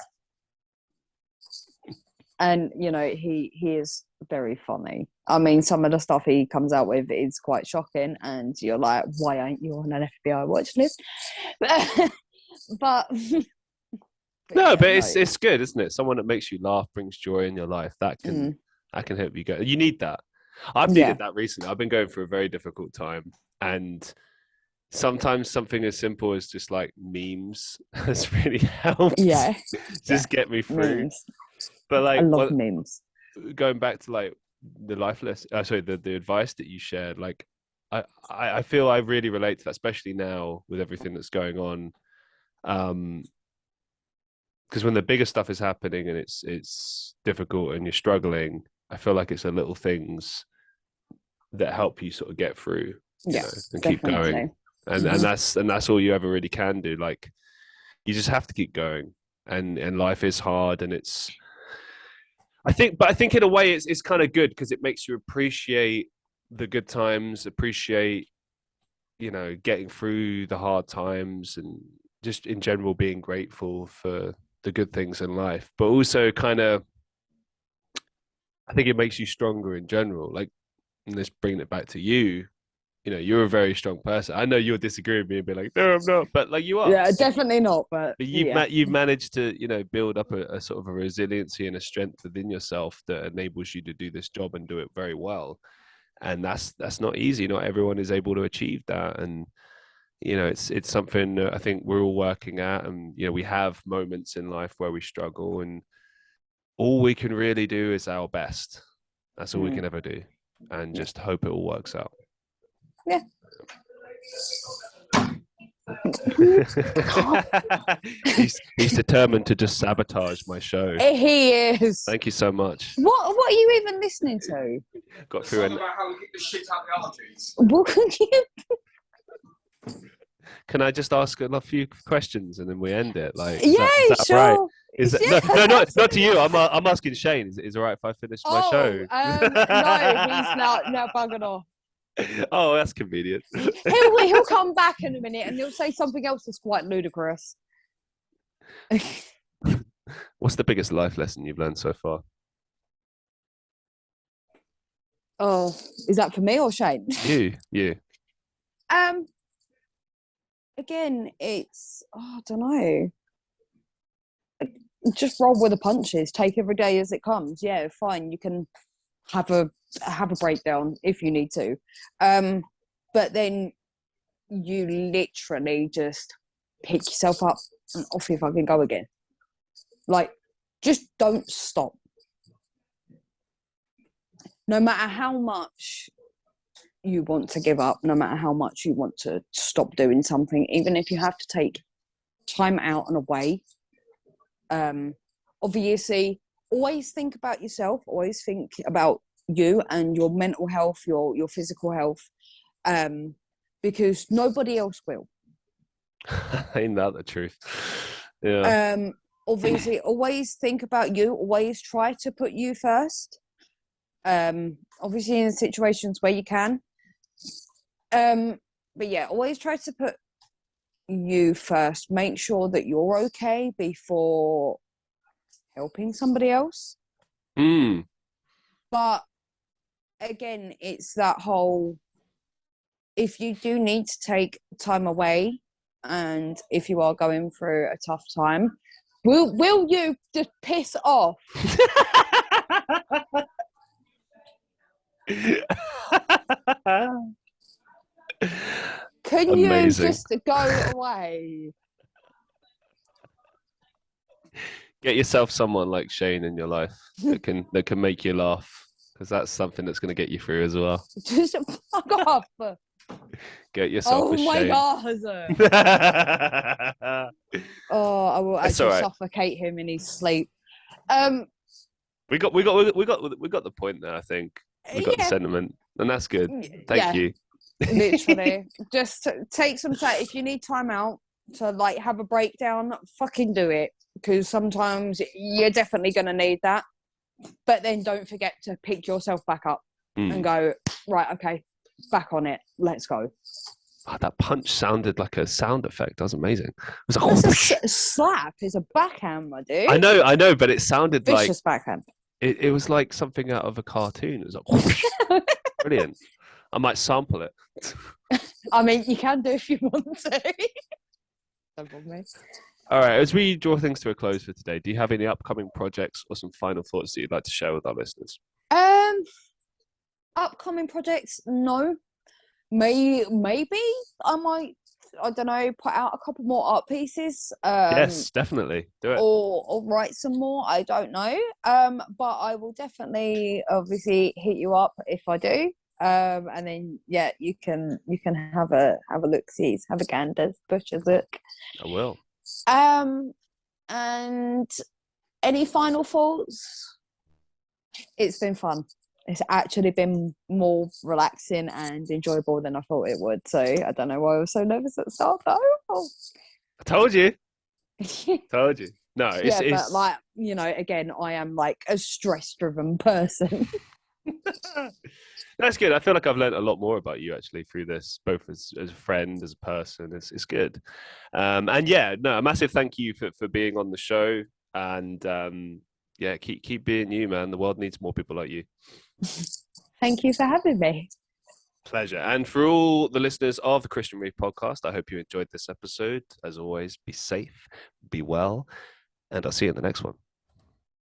And you know, he is very funny. I mean, some of the stuff he comes out with is quite shocking, and you're like, why ain't you on an FBI watch list? but it's good, isn't it? Someone that makes you laugh, brings joy in your life, that can help you go. You need that. I've needed that recently. I've been going through a very difficult time, and sometimes something as simple as just like memes has really helped. Yeah, get me through. Memes. But like, I love memes. Going back to like the life lesson, the advice that you shared, like I feel I really relate to that, especially now with everything that's going on. Because when the bigger stuff is happening and it's difficult and you're struggling, I feel like it's the little things that help you sort of get through, you know, and keep going. And that's all you ever really can do. Like, you just have to keep going. And life is hard, and I think in a way it's kind of good, because it makes you appreciate the good times, appreciate, you know, getting through the hard times, and just in general being grateful for the good things in life. But also kind of, I think it makes you stronger in general. Like, and let's bring it back to you. you're a very strong person. I know you'll disagree with me and be like, no, I'm not, but like you are. Yeah, definitely not. But you've managed to, build up a sort of a resiliency and a strength within yourself that enables you to do this job and do it very well. And that's not easy. Not everyone is able to achieve that. And, it's something that I think we're all working at. And, we have moments in life where we struggle, and all we can really do is our best. That's all we can ever do. And just hope it all works out. Yeah. he's determined to just sabotage my show. He is. Thank you so much. What are you even listening to? Got through About how we kick the shit out of the allergies. What can you? Can I just ask a few questions and then we end it? Like, Yeah, is that sure. right? Is that, Yeah. no, not to you. I'm asking Shane. Is it all right if I finish my show? No, he's now buggered off. Oh, that's convenient. He'll come back in a minute and he'll say something else that's quite ludicrous. What's the biggest life lesson you've learned so far? Oh, is that for me or Shane? You. Again, it's I don't know. Just roll with the punches. Take every day as it comes. Yeah, fine. You can have a breakdown if you need to, but then you literally just pick yourself up and off you fucking go again. Like, just don't stop. No matter how much you want to give up, no matter how much you want to stop doing something, even if you have to take time out and away, obviously always think about yourself, always think about you and your mental health, your physical health, because nobody else will. Ain't that the truth? Yeah. Obviously always think about you, always try to put you first, obviously in situations where you can, but yeah, always try to put you first. Make sure that you're okay before helping somebody else. But again, it's that whole, if you do need to take time away and if you are going through a tough time, will you just piss off? Can Amazing. you just go away? Get yourself someone like Shane in your life that can make you laugh, because that's something that's going to get you through as well. Just fuck off. Get yourself a Shane. God. Oh, I will actually suffocate him in his sleep. We got the point there. I think we got the sentiment, and that's good. Thank you. Literally, just take some time. If you need time out to like have a breakdown, fucking do it, because sometimes you're definitely going to need that. But then don't forget to pick yourself back up and go, right, okay, back on it, let's go. Oh, that punch sounded like a sound effect. That was amazing. It was like, it's a slap. It's a backhand, my dude. I know, but it sounded vicious backhand. It was like something out of a cartoon. It was like brilliant. I might sample it. I mean, you can do if you want to. Don't bother me. All right, as we draw things to a close for today, do you have any upcoming projects or some final thoughts that you'd like to share with our listeners? Upcoming projects, no. Maybe I might, I don't know, put out a couple more art pieces. Yes, definitely. Do it. Or write some more, I don't know. But I will definitely obviously hit you up if I do. And then yeah, you can have a look, see, have a gander, push a look. I will. And any final thoughts? It's been fun. It's actually been more relaxing and enjoyable than I thought it would. So I don't know why I was so nervous at the start though. Oh. I told you. Told you. No, it's but like, you know, again, I am like a stress-driven person. That's good. I feel like I've learned a lot more about you actually through this, both as a friend, as a person. It's good. And yeah, no, a massive thank you for being on the show. And yeah, keep being you, man. The world needs more people like you. Thank you for having me. Pleasure. And for all the listeners of the Christian Reeve Podcast, I hope you enjoyed this episode. As always, be safe, be well, and I'll see you in the next one.